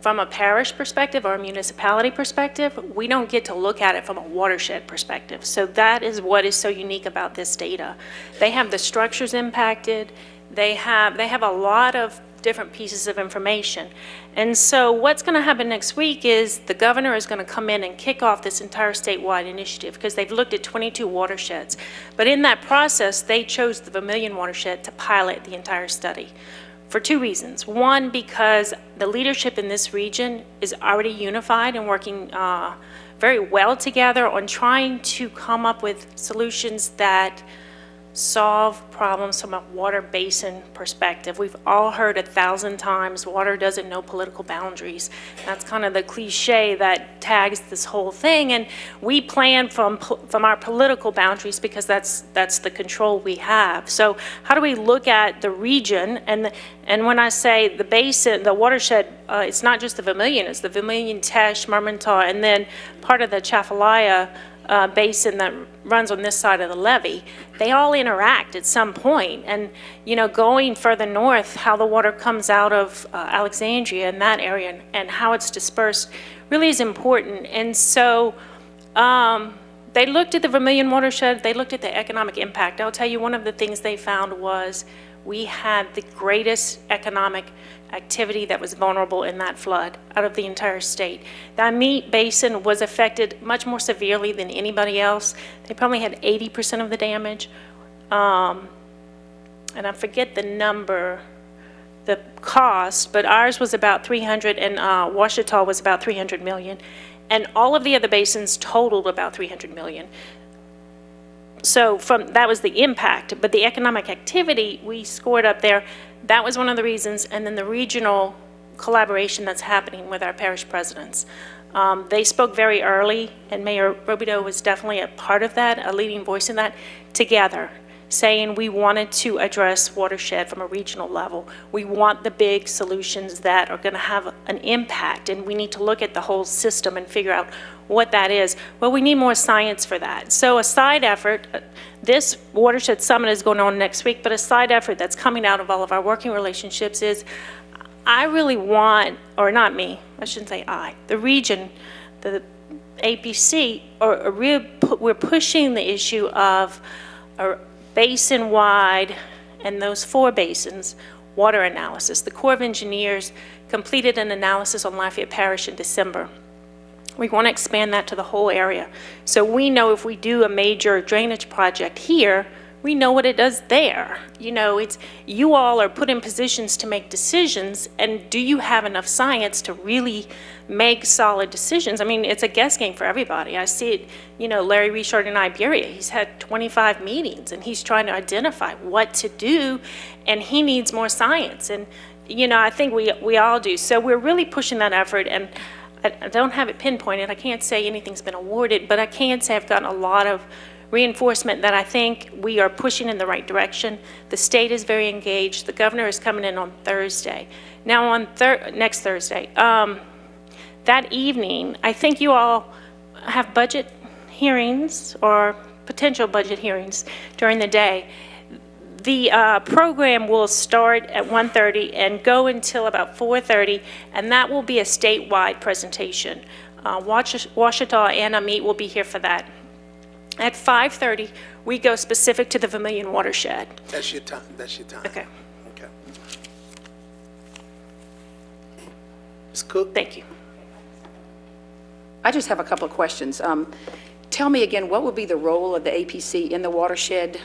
from a parish perspective or a municipality perspective. We don't get to look at it from a watershed perspective. So that is what is so unique about this data. They have the structures impacted. They have a lot of different pieces of information. And so what's going to happen next week is the governor is going to come in and kick off this entire statewide initiative because they've looked at 22 watersheds. But in that process, they chose the Vermilion watershed to pilot the entire study for two reasons. One, because the leadership in this region is already unified and working very well together on trying to come up with solutions that solve problems from a water basin perspective. We've all heard 1,000 times, water doesn't know political boundaries. That's kind of the cliche that tags this whole thing, and we plan from our political boundaries because that's the control we have. So how do we look at the region, and when I say the basin, the watershed, it's not just the Vermilion, it's the Vermilion, Teche, Mermentau, and then part of the Chafalaya basin that runs on this side of the levee. They all interact at some point. And, you know, going further north, how the water comes out of Alexandria and that area and how it's dispersed really is important. And so they looked at the Vermilion watershed, they looked at the economic impact. I'll tell you, one of the things they found was we had the greatest economic activity that was vulnerable in that flood out of the entire state. That meat basin was affected much more severely than anybody else. They probably had 80% of the damage. And I forget the number, the cost, but ours was about 300 and Ouachita was about 300 million. And all of the other basins totaled about 300 million. So that was the impact, but the economic activity we scored up there, that was one of the reasons, and then the regional collaboration that's happening with our parish presidents. They spoke very early, and Mayor Robideau was definitely a part of that, a leading voice in that, together, saying we wanted to address watershed from a regional level. We want the big solutions that are going to have an impact, and we need to look at the whole system and figure out what that is. Well, we need more science for that. So a side effort, this Watershed Summit is going on next week, but a side effort that's coming out of all of our working relationships is I really want, or not me, I shouldn't say I, the region, the APC, we're pushing the issue of a basin-wide, and those 4 basins, water analysis. The Corps of Engineers completed an analysis on Lafayette Parish in December. We want to expand that to the whole area. So we know if we do a major drainage project here, we know what it does there. You know, it's, you all are put in positions to make decisions, and do you have enough science to really make solid decisions? I mean, it's a guess game for everybody. I see it, you know, Larry Richard in Iberia, he's had 25 meetings, and he's trying to identify what to do, and he needs more science. And, you know, I think we all do. So we're really pushing that effort, and I don't have it pinpointed. I can't say anything's been awarded, but I can say I've gotten a lot of reinforcement that I think we are pushing in the right direction. The state is very engaged. The governor is coming in on Thursday. Now on next Thursday, that evening, I think you all have budget hearings or potential budget hearings during the day. The program will start at 1:30 and go until about 4:30, and that will be a statewide presentation. Washita and Amit will be here for that. At 5:30, we go specific to the Vermilion watershed. That's your time. That's your time. Okay. Okay. Ms. Cook? Thank you. I just have a couple of questions. Tell me again, what would be the role of the APC in the watershed?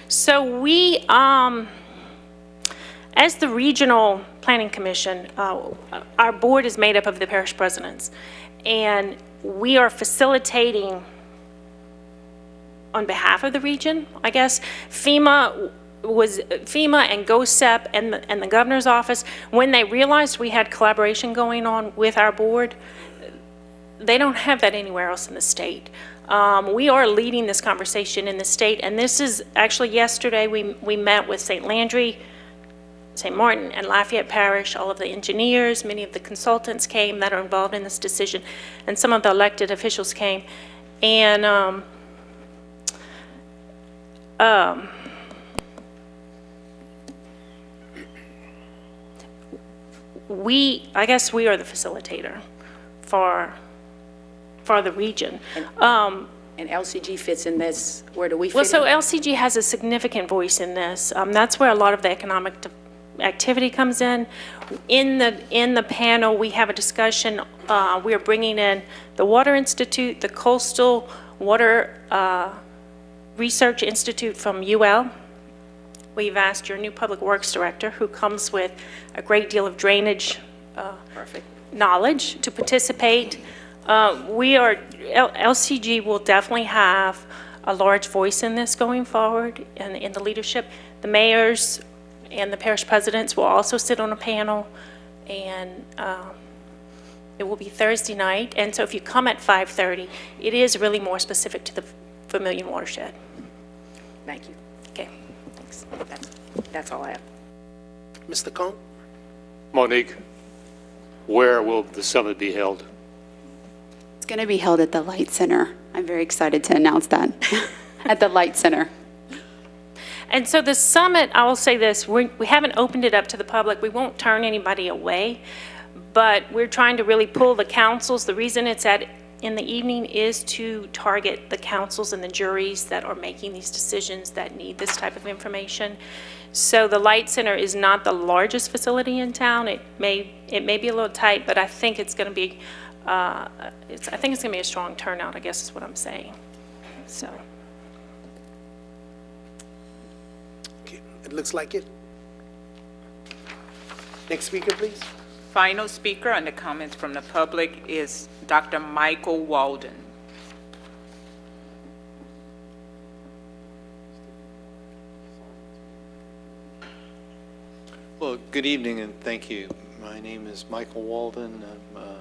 So we, as the Regional Planning Commission, our board is made up of the parish presidents, and we are facilitating on behalf of the region, I guess. FEMA and GOSEP and the governor's office, when they realized we had collaboration going on with our board, they don't have that anywhere else in the state. We are leading this conversation in the state, and this is actually yesterday we met with St. Landry, St. Martin, and Lafayette Parish. All of the engineers, many of the consultants came that are involved in this decision, and some of the elected officials came. And I guess we are the facilitator for the region. And LCG fits in this, where do we fit in? Well, so LCG has a significant voice in this. That's where a lot of the economic activity comes in. In the panel, we have a discussion. We are bringing in the Water Institute, the Coastal Water Research Institute from UL. We've asked your new Public Works Director, who comes with a great deal of drainage knowledge, to participate. LCG will definitely have a large voice in this going forward, and in the leadership. The mayors and the parish presidents will also sit on a panel, and it will be Thursday night. And so if you come at 5:30, it is really more specific to the Vermilion watershed. Thank you. Okay. Thanks. That's all I have. Mr. Cohn? Monique, where will the summit be held? It's going to be held at the Light Center. I'm very excited to announce that. At the Light Center. And so the summit, I will say this, we haven't opened it up to the public. We won't turn anybody away, but we're trying to really pull the councils. The reason it's in the evening is to target the councils and the juries that are making these decisions that need this type of information. So the Light Center is not the largest facility in town. It may be a little tight, but I think it's going to be I think it's going to be a strong turnout, I guess is what I'm saying. So. Okay, it looks like it. Next speaker, please. Final speaker on the comments from the public is Dr. Michael Walden. Well, good evening and thank you. My name is Michael Walden. I'm a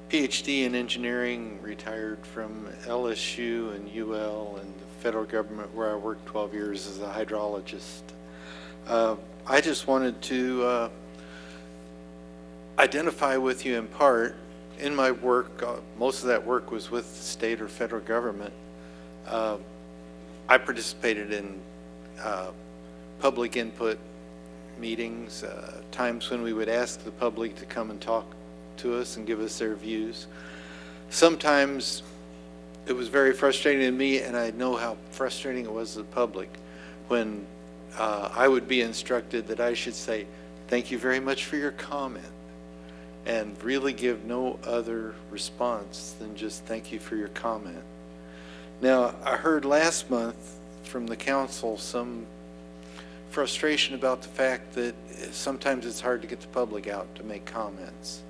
PhD in engineering, retired from LSU and UL and the federal government, where I worked 12 years as a hydrologist. I just wanted to identify with you in part. In my work, most of that work was with the state or federal government. I participated in public input meetings, times when we would ask the public to come and talk to us and give us their views. sometimes it was very frustrating to me, and I know how frustrating it was to the public when I would be instructed that I should say, thank you very much for your comment, and really give no other response than just thank you for your comment. Now, I heard last month from the council some frustration about the fact that sometimes it's hard to get the public out to make comments.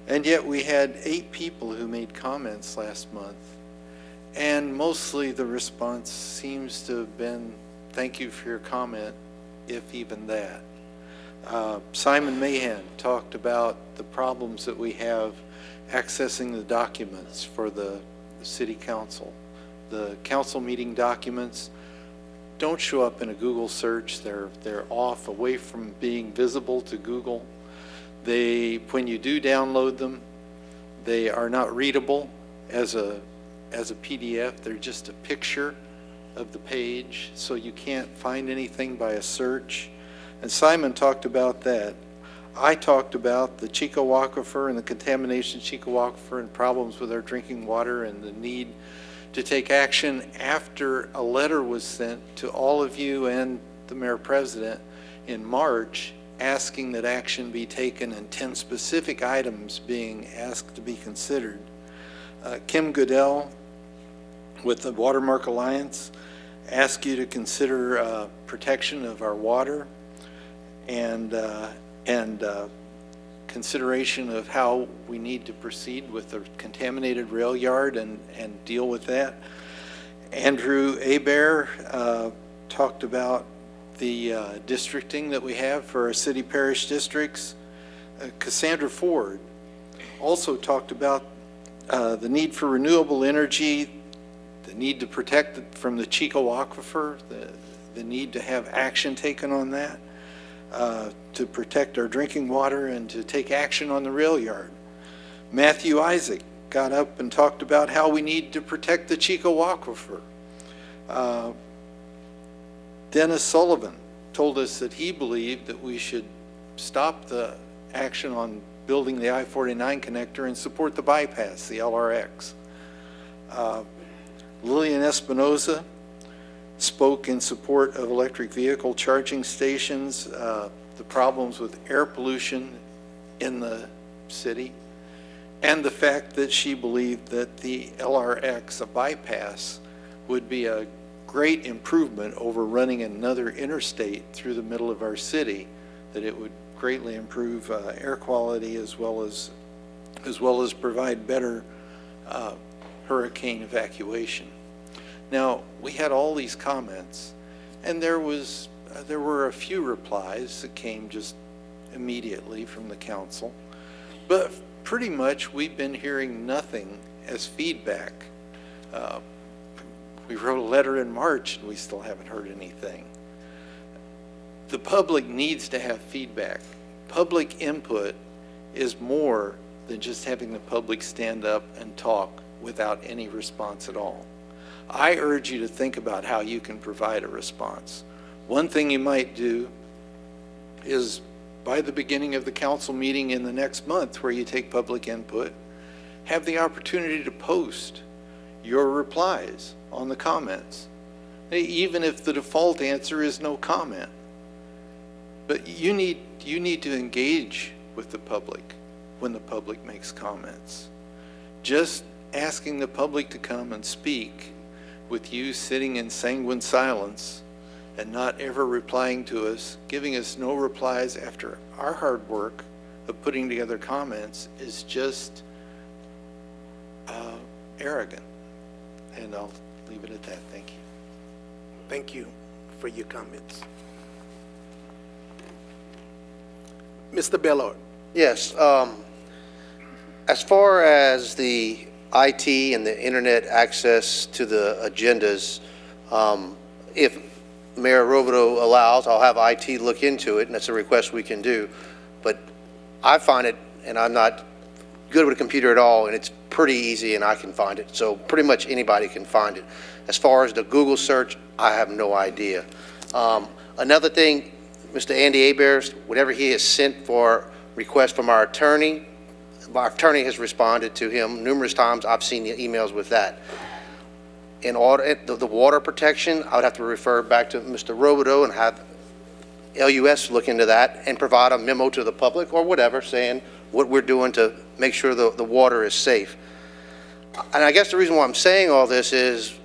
And yet we had 8 people who made comments last month, and mostly the response seems to have been, thank you for your comment, if even that. Simon Mahan talked about the problems that we have accessing the documents for the city council. The council meeting documents don't show up in a Google search. They're off, away from being visible to Google. When you do download them, they are not readable as a PDF. They're just a picture of the page, so you can't find anything by a search. And Simon talked about that. I talked about the Chico Aquifer and the contamination of Chico Aquifer and problems with our drinking water and the need to take action after a letter was sent to all of you and the Mayor President in March asking that action be taken and 10 specific items being asked to be considered. Kim Goodell with the Watermark Alliance asked you to consider protection of our water and consideration of how we need to proceed with the contaminated rail yard and deal with that. Andrew Hebert talked about the districting that we have for our city parish districts. Cassandra Ford also talked about the need for renewable energy, the need to protect it from the Chico Aquifer, the need to have action taken on that, to protect our drinking water and to take action on the rail yard. Matthew Isaac got up and talked about how we need to protect the Chico Aquifer. Dennis Sullivan told us that he believed that we should stop the action on building the I-49 connector and support the bypass, the LRX. Lillian Espinoza spoke in support of electric vehicle charging stations, the problems with air pollution in the city, and the fact that she believed that the LRX, a bypass, would be a great improvement over running another interstate through the middle of our city, that it would greatly improve air quality as well as provide better hurricane evacuation. Now, we had all these comments, and there were a few replies that came just immediately from the council, but pretty much we've been hearing nothing as feedback. We wrote a letter in March and we still haven't heard anything. The public needs to have feedback. Public input is more than just having the public stand up and talk without any response at all. I urge you to think about how you can provide a response. One thing you might do is by the beginning of the council meeting in the next month where you take public input, have the opportunity to post your replies on the comments, even if the default answer is no comment. But you need to engage with the public when the public makes comments. Just asking the public to come and speak with you sitting in sanguine silence and not ever replying to us, giving us no replies after our hard work of putting together comments is just arrogant. And I'll leave it at that. Thank you. Thank you for your comments. Mr. Bellard. Yes. As far as the IT and the internet access to the agendas, if Mayor Robideau allows, I'll have IT look into it, and that's a request we can do. But I find it, and I'm not good with a computer at all, and it's pretty easy and I can find it. So pretty much anybody can find it. As far as the Google search, I have no idea. Another thing, Mr. Andy Hebert, whatever he has sent for request from our attorney, my attorney has responded to him numerous times. I've seen the emails with that. In order, the water protection, I would have to refer back to Mr. Robideau and have LUS look into that and provide a memo to the public or whatever saying what we're doing to make sure the water is safe. And I guess the reason why I'm saying all this is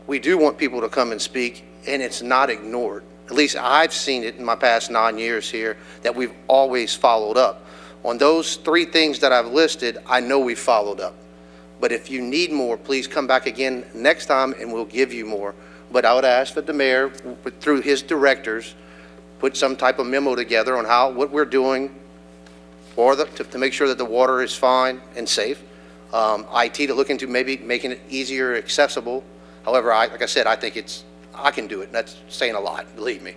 we do want people to come and speak, and it's not ignored. At least I've seen it in my past 9 years here that we've always followed up. On those 3 things that I've listed, I know we've followed up. But if you need more, please come back again next time and we'll give you more. But I would ask that the mayor, through his directors, put some type of memo together on what we're doing for to make sure that the water is fine and safe. IT to look into maybe making it easier, accessible. However, like I said, I think I can do it, and that's saying a lot, believe me.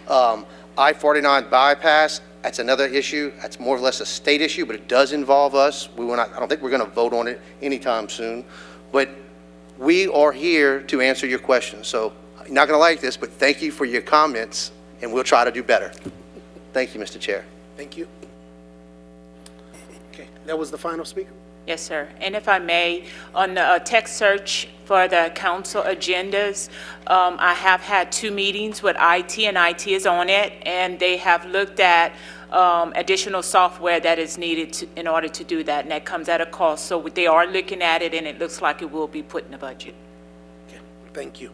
I-49 bypass, that's another issue. That's more or less a state issue, but it does involve us. I don't think we're going to vote on it anytime soon. But we are here to answer your questions. So you're not going to like this, but thank you for your comments, and we'll try to do better. Thank you, Mr. Chair. Thank you. Okay, that was the final speaker? Yes, sir. And if I may, on the text search for the council agendas, I have had 2 meetings with IT, and IT is on it, and they have looked at additional software that is needed in order to do that, and that comes at a cost. So they are looking at it, and it looks like it will be put in the budget. Okay, thank you.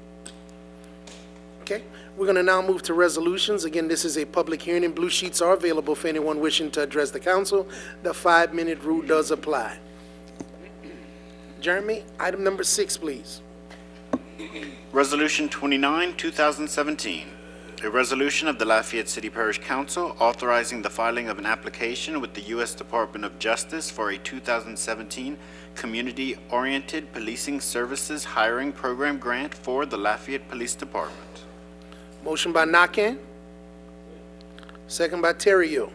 Okay, we're going to now move to resolutions. Again, this is a public hearing, and blue sheets are available for anyone wishing to address the council. The 5-minute rule does apply. Jeremy, item number 6, please. Resolution 29, 2017. A resolution of the Lafayette City Parish Council authorizing the filing of an application with the U.S. Department of Justice for a 2017 Community-Oriented Policing Services Hiring Program grant for the Lafayette Police Department. Motion by Nakane. Second by Terrio.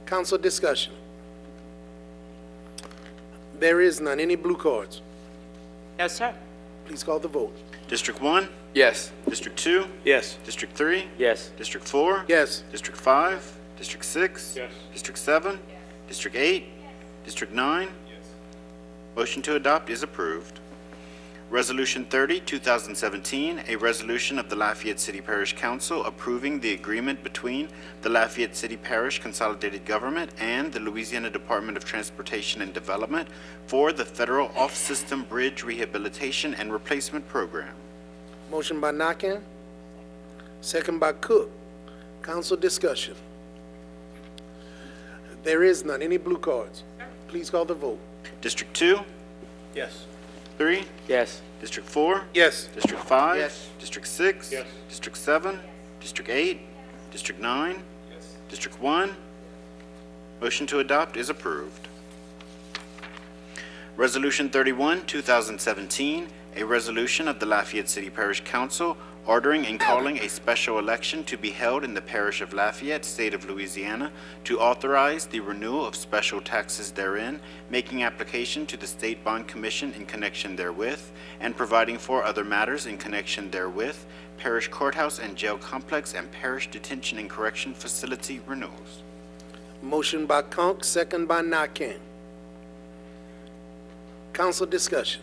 Council discussion. There is none. Any blue cards? No, sir. Please call the vote. District 1? Yes. District 2? Yes. District 3? Yes. District 4? Yes. District 5? District 6? Yes. District 7? District 8? District 9? Yes. Motion to adopt is approved. Resolution 30, 2017, a resolution of the Lafayette City Parish Council approving the agreement between the Lafayette City Parish Consolidated Government and the Louisiana Department of Transportation and Development for the Federal Off-System Bridge Rehabilitation and Replacement Program. Motion by Nakane. Second by Cook. Council discussion. There is none. Any blue cards? Please call the vote. District 2? Yes. 3? Yes. District 4? Yes. District 5? Yes. District 6? Yes. District 7? District 8? District 9? Yes. District 1? Motion to adopt is approved. Resolution 31, 2017, a resolution of the Lafayette City Parish Council ordering and calling a special election to be held in the parish of Lafayette, state of Louisiana, to authorize the renewal of special taxes therein, making application to the State Bond Commission in connection therewith, and providing for other matters in connection therewith, parish courthouse and jail complex and parish detention and correction facility renewals. Motion by Conk, second by Nakane. Council discussion.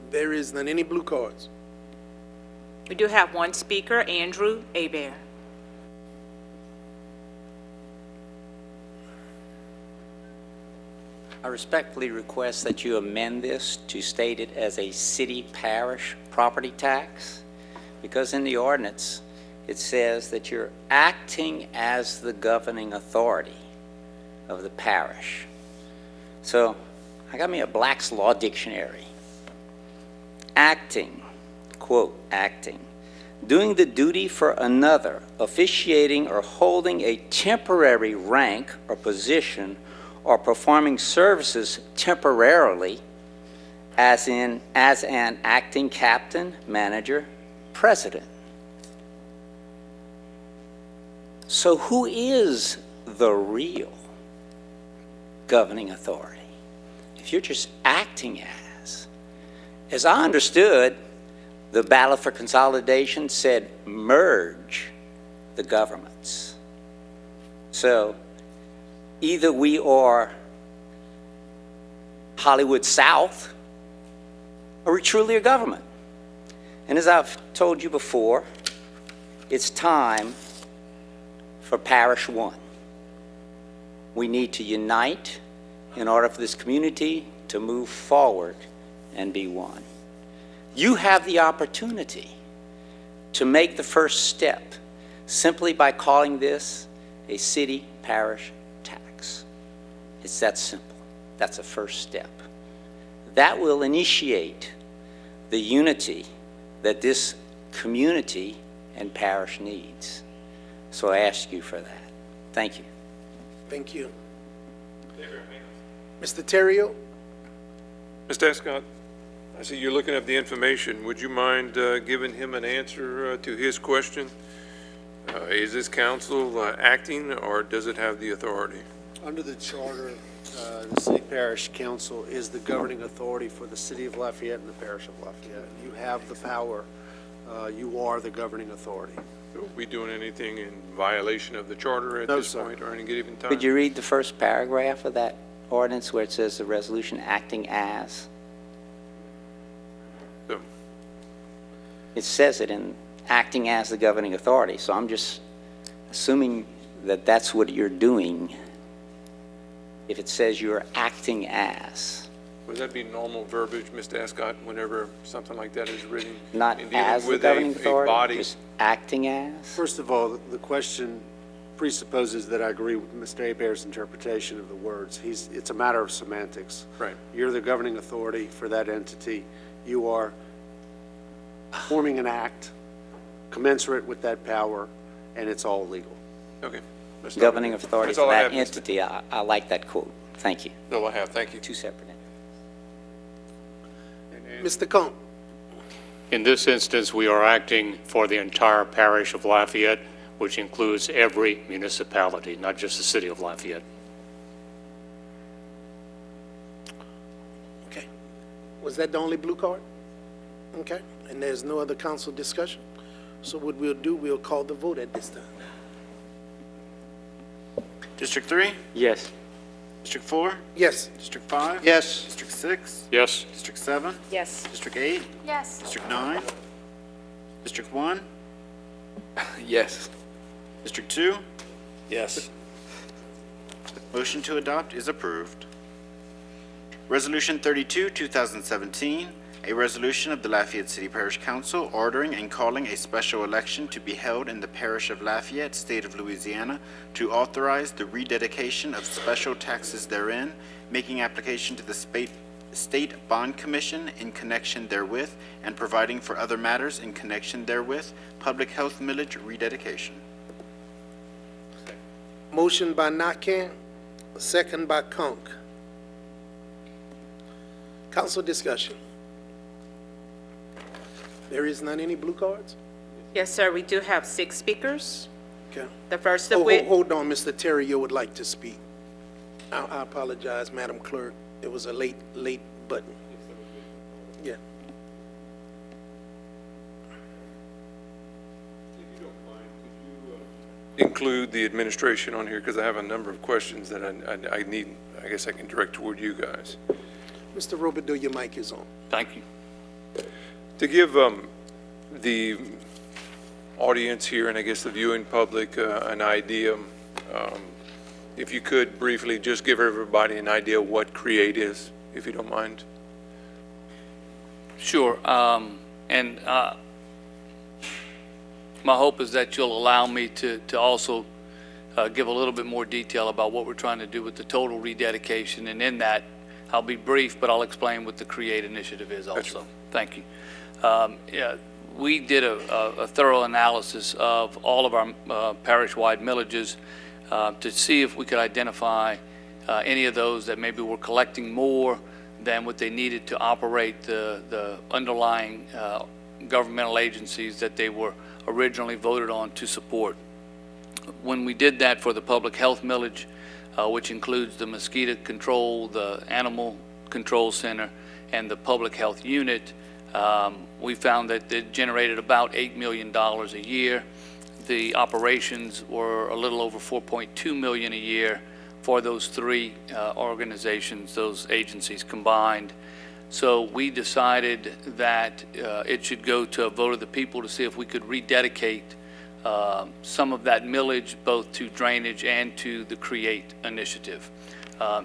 There is none. Any blue cards? We do have one speaker, Andrew Abear. I respectfully request that you amend this to state it as a city parish property tax, because in the ordinance, it says that you're acting as the governing authority of the parish. So I got me a Black's Law Dictionary. Acting, quote, acting, doing the duty for another, officiating or holding a temporary rank or position, or performing services temporarily, as an acting captain, manager, president. So who is the real governing authority? If you're just acting as I understood, the battle for consolidation said merge the governments. So Either we are Hollywood South, or we truly are government. And as I've told you before, it's time for Parish One. We need to unite in order for this community to move forward and be one. You have the opportunity to make the first step simply by calling this a city parish tax. It's that simple. That's a first step. That will initiate the unity that this community and parish needs. So I ask you for that. Thank you. Thank you. Mr. Terrio? Mr. Escott, I see you're looking up the information. Would you mind giving him an answer to his question? Is this council acting, or does it have the authority? Under the charter, the City Parish Council is the governing authority for the City of Lafayette and the Parish of Lafayette. You have the power. You are the governing authority. Are we doing anything in violation of the charter at No, this sir. point, or any given time? Could you read the first paragraph of that ordinance where it says the resolution acting as? So, It says it in acting as the governing authority, so I'm just assuming that that's what you're doing if it says you're acting as. would that be normal verbiage, Mr. Escott, whenever something like that is written? Not in dealing as the with governing a authority, body? just acting as? First of all, the question presupposes that I agree with Mr. Hebert's interpretation of the words. It's a matter of semantics. Right. You're the governing authority for that entity. You are forming an act commensurate with that power, and it's all legal. Okay. That's all Governing I have. authority That's for all I that have, Mr. entity. I like that quote. Thank you. That's all I have. Thank you. Two separate entities. Mr. Cohn? In this instance, we are acting for the entire parish of Lafayette, which includes every municipality, not just the city of Lafayette. Okay. Was that the only blue card? Okay. And there's no other council discussion? So what we'll do, we'll call the vote at this time. District 3? Yes. District 4? Yes. District 5? Yes. District 6? Yes. District 7? Yes. District 8? Yes. District 9? District 1? Yes. District 2? Yes. Motion to adopt is approved. Resolution 32, 2017, a resolution of the Lafayette City Parish Council ordering and calling a special election to be held in the parish of Lafayette, state of Louisiana, to authorize the rededication of special taxes therein, making application to the State Bond Commission in connection therewith, and providing for other matters in connection therewith, public health millage rededication. Motion by Nakam, second by Conk. Council discussion. There is none. Any blue cards? Yes, sir, we do have 6 speakers. Okay. The first of Oh, which, hold on, Mr. Terrio would like to speak. I apologize, Madam Clerk. It was a late button. Yeah. Include the administration on here, because I have a number of questions that I need, I guess I can direct toward you guys. Mr. Robidoux, your mic is on. Thank you. To give the audience here, and I guess the viewing public, an idea, if you could briefly just give everybody an idea what CREATE is, if you don't mind. Sure. My hope is that you'll allow me to also give a little bit more detail about what we're trying to do with the total rededication. And in that, I'll be brief, but I'll explain what the CREATE initiative is also. Thank you. Yeah, we did a thorough analysis of all of our parish-wide millages to see if we could identify any of those that maybe were collecting more than what they needed to operate the underlying governmental agencies that they were originally voted on to support. When we did that for the public health millage, which includes the mosquito control, the animal control center, and the public health unit, we found that it generated about $8 million a year. The operations were a little over $4.2 million a year, for those three organizations, those agencies combined. So we decided that it should go to a vote of the people to see if we could rededicate some of that millage both to drainage and to the CREATE initiative.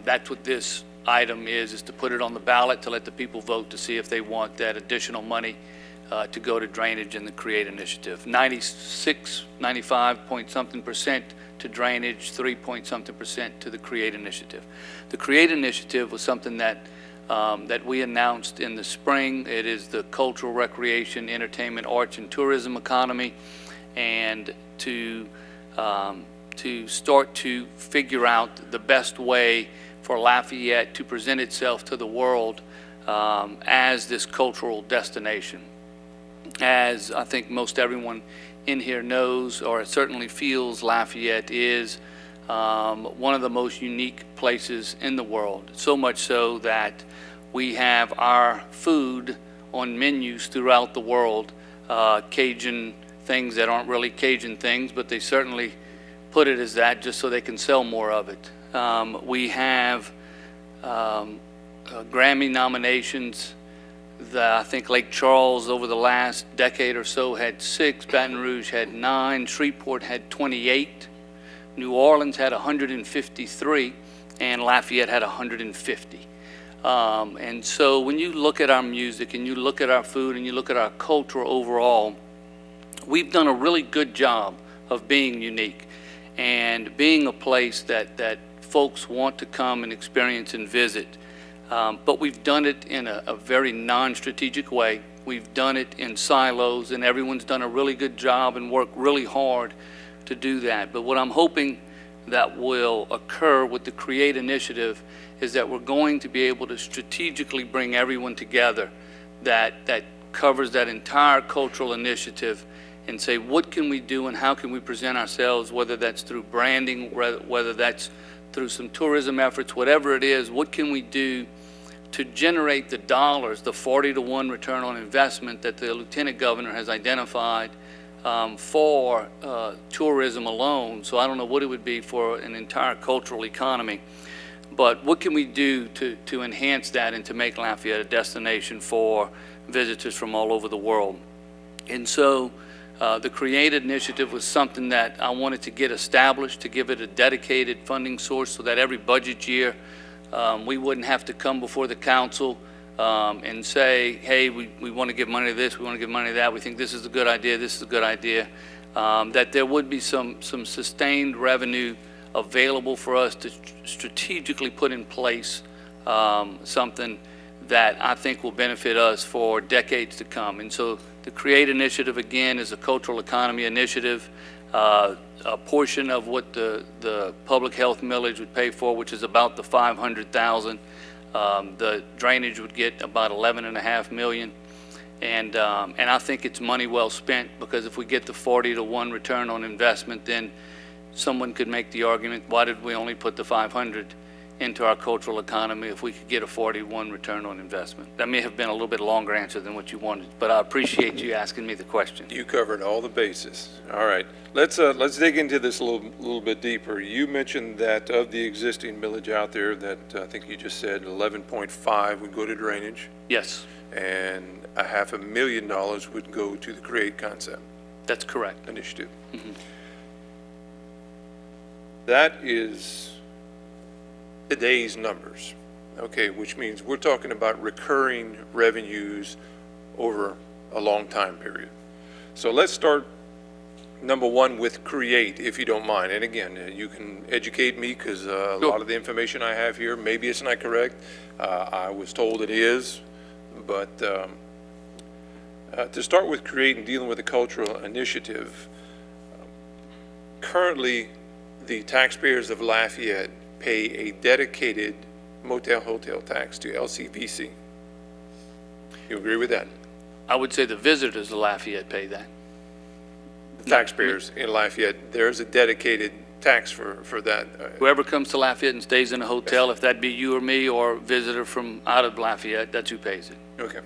That's what this item is to put it on the ballot to let the people vote to see if they want that additional money to go to drainage in the CREATE initiative. 95 point something percent to drainage, 3 point something percent to the CREATE initiative. The CREATE initiative was something that we announced in the spring. It is the cultural, recreation, entertainment, arts, and tourism economy, and to start to figure out the best way for Lafayette to present itself to the world as this cultural destination. As I think most everyone in here knows, or certainly feels, Lafayette is one of the most unique places in the world, so much so that we have our food on menus throughout the world, Cajun things that aren't really Cajun things, but they certainly put it as that just so they can sell more of it. We have Grammy nominations. I think Lake Charles over the last decade or so had 6, Baton Rouge had 9, Shreveport had 28, New Orleans had 153, and Lafayette had 150. And so when you look at our music and you look at our food and you look at our culture overall, we've done a really good job of being unique and being a place that folks want to come and experience and visit. But we've done it in a very non-strategic way. We've done it in silos, and everyone's done a really good job and worked really hard to do that. But what I'm hoping that will occur with the CREATE initiative is that we're going to be able to strategically bring everyone together that covers that entire cultural initiative and say, what can we do and how can we present ourselves, whether that's through branding, whether that's through some tourism efforts, whatever it is, what can we do to generate the dollars, the 40-to-1 return on investment that the Lieutenant Governor has identified for tourism alone. So I don't know what it would be for an entire cultural economy, but what can we do to enhance that and to make Lafayette a destination for visitors from all over the world? And so the CREATE initiative was something that I wanted to get established, to give it a dedicated funding source so that every budget year we wouldn't have to come before the council and say, hey, we want to give money to this, we want to give money to that, we think this is a good idea, this is a good idea, that there would be some sustained revenue available for us to strategically put in place something that I think will benefit us for decades to come. And so the CREATE initiative, again, is a cultural economy initiative. A portion of what the public health millage would pay for, which is about the $500,000. The drainage would get about $11.5 million. And I think it's money well spent, because if we get the 40-to-1 return on investment, then someone could make the argument, why did we only put the 500 into our cultural economy if we could get a 41 return on investment? That may have been a little bit longer answer than what you wanted, but I appreciate you asking me the question. You covered all the bases. All right, let's dig into this a little bit deeper. You mentioned that of the existing millage out there, that I think you just said 11.5 would go to drainage. Yes. And $500,000 would go to the CREATE concept. That's correct. Initiative. Mm-hmm. That is today's numbers, okay, which means we're talking about recurring revenues over a long time period. So let's start, number one, with CREATE, if you don't mind. And again, you can educate me, because a lot of the information I have here, maybe it's not correct. I was told it is, but to start with CREATE and dealing with the cultural initiative, currently the taxpayers of Lafayette pay a dedicated motel-hotel tax to LCVC. You agree with that? I would say the visitors of Lafayette pay that. The taxpayers in Lafayette, there's a dedicated tax for that. Whoever comes to Lafayette and stays in a hotel, if that be you or me or a visitor from out of Lafayette, that's who pays it. Okay.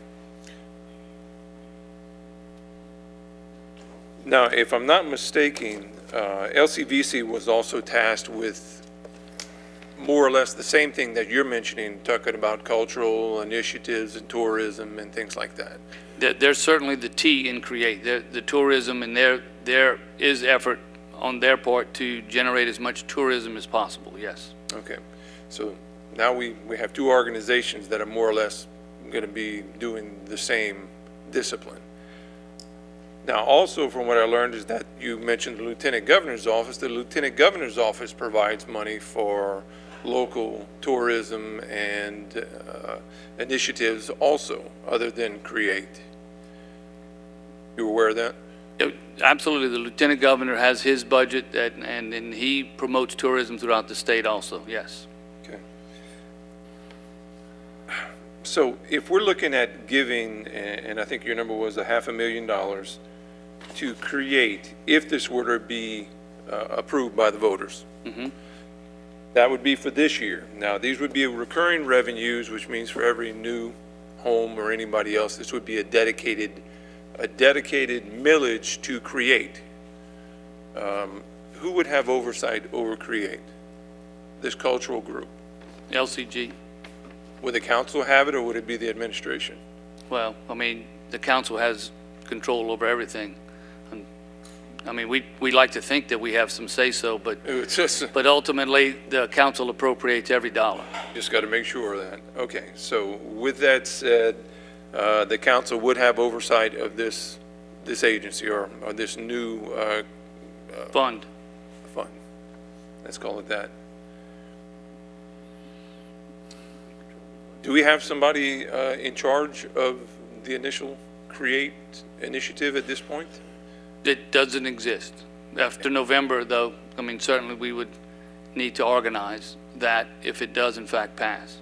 Now, if I'm not mistaken, LCVC was also tasked with more or less the same thing that you're mentioning, talking about cultural initiatives and tourism and things like that. There's certainly the T in create, the tourism, and there is effort on their part to generate as much tourism as possible, yes. Okay, so now we have two organizations that are more or less going to be doing the same discipline. Now, also from what I learned is that you mentioned the Lieutenant Governor's Office. The Lieutenant Governor's Office provides money for local tourism and initiatives also, other than create. You aware of that? Absolutely. The Lieutenant Governor has his budget, and he promotes tourism throughout the state also, yes. Okay. So if we're looking at giving, and I think your number was $500,000 to create, if this were to be approved by the voters, that would be for this year. Now, these would be recurring revenues, which means for every new home or anybody else, this would be a dedicated millage to create. Who would have oversight over create? This cultural group? LCG. Would the council have it, or would it be the administration? Well, I mean, the council has control over everything. I mean, we like to think that we have some say-so, but ultimately, the council appropriates every dollar. Just got to make sure of that. Okay, so with that said, the council would have oversight of this agency or this new Fund. fund. Let's call it that. Do we have somebody in charge of the initial CREATE initiative at this point? It doesn't exist. After November, though, I mean, certainly we would need to organize that if it does in fact pass.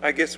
I guess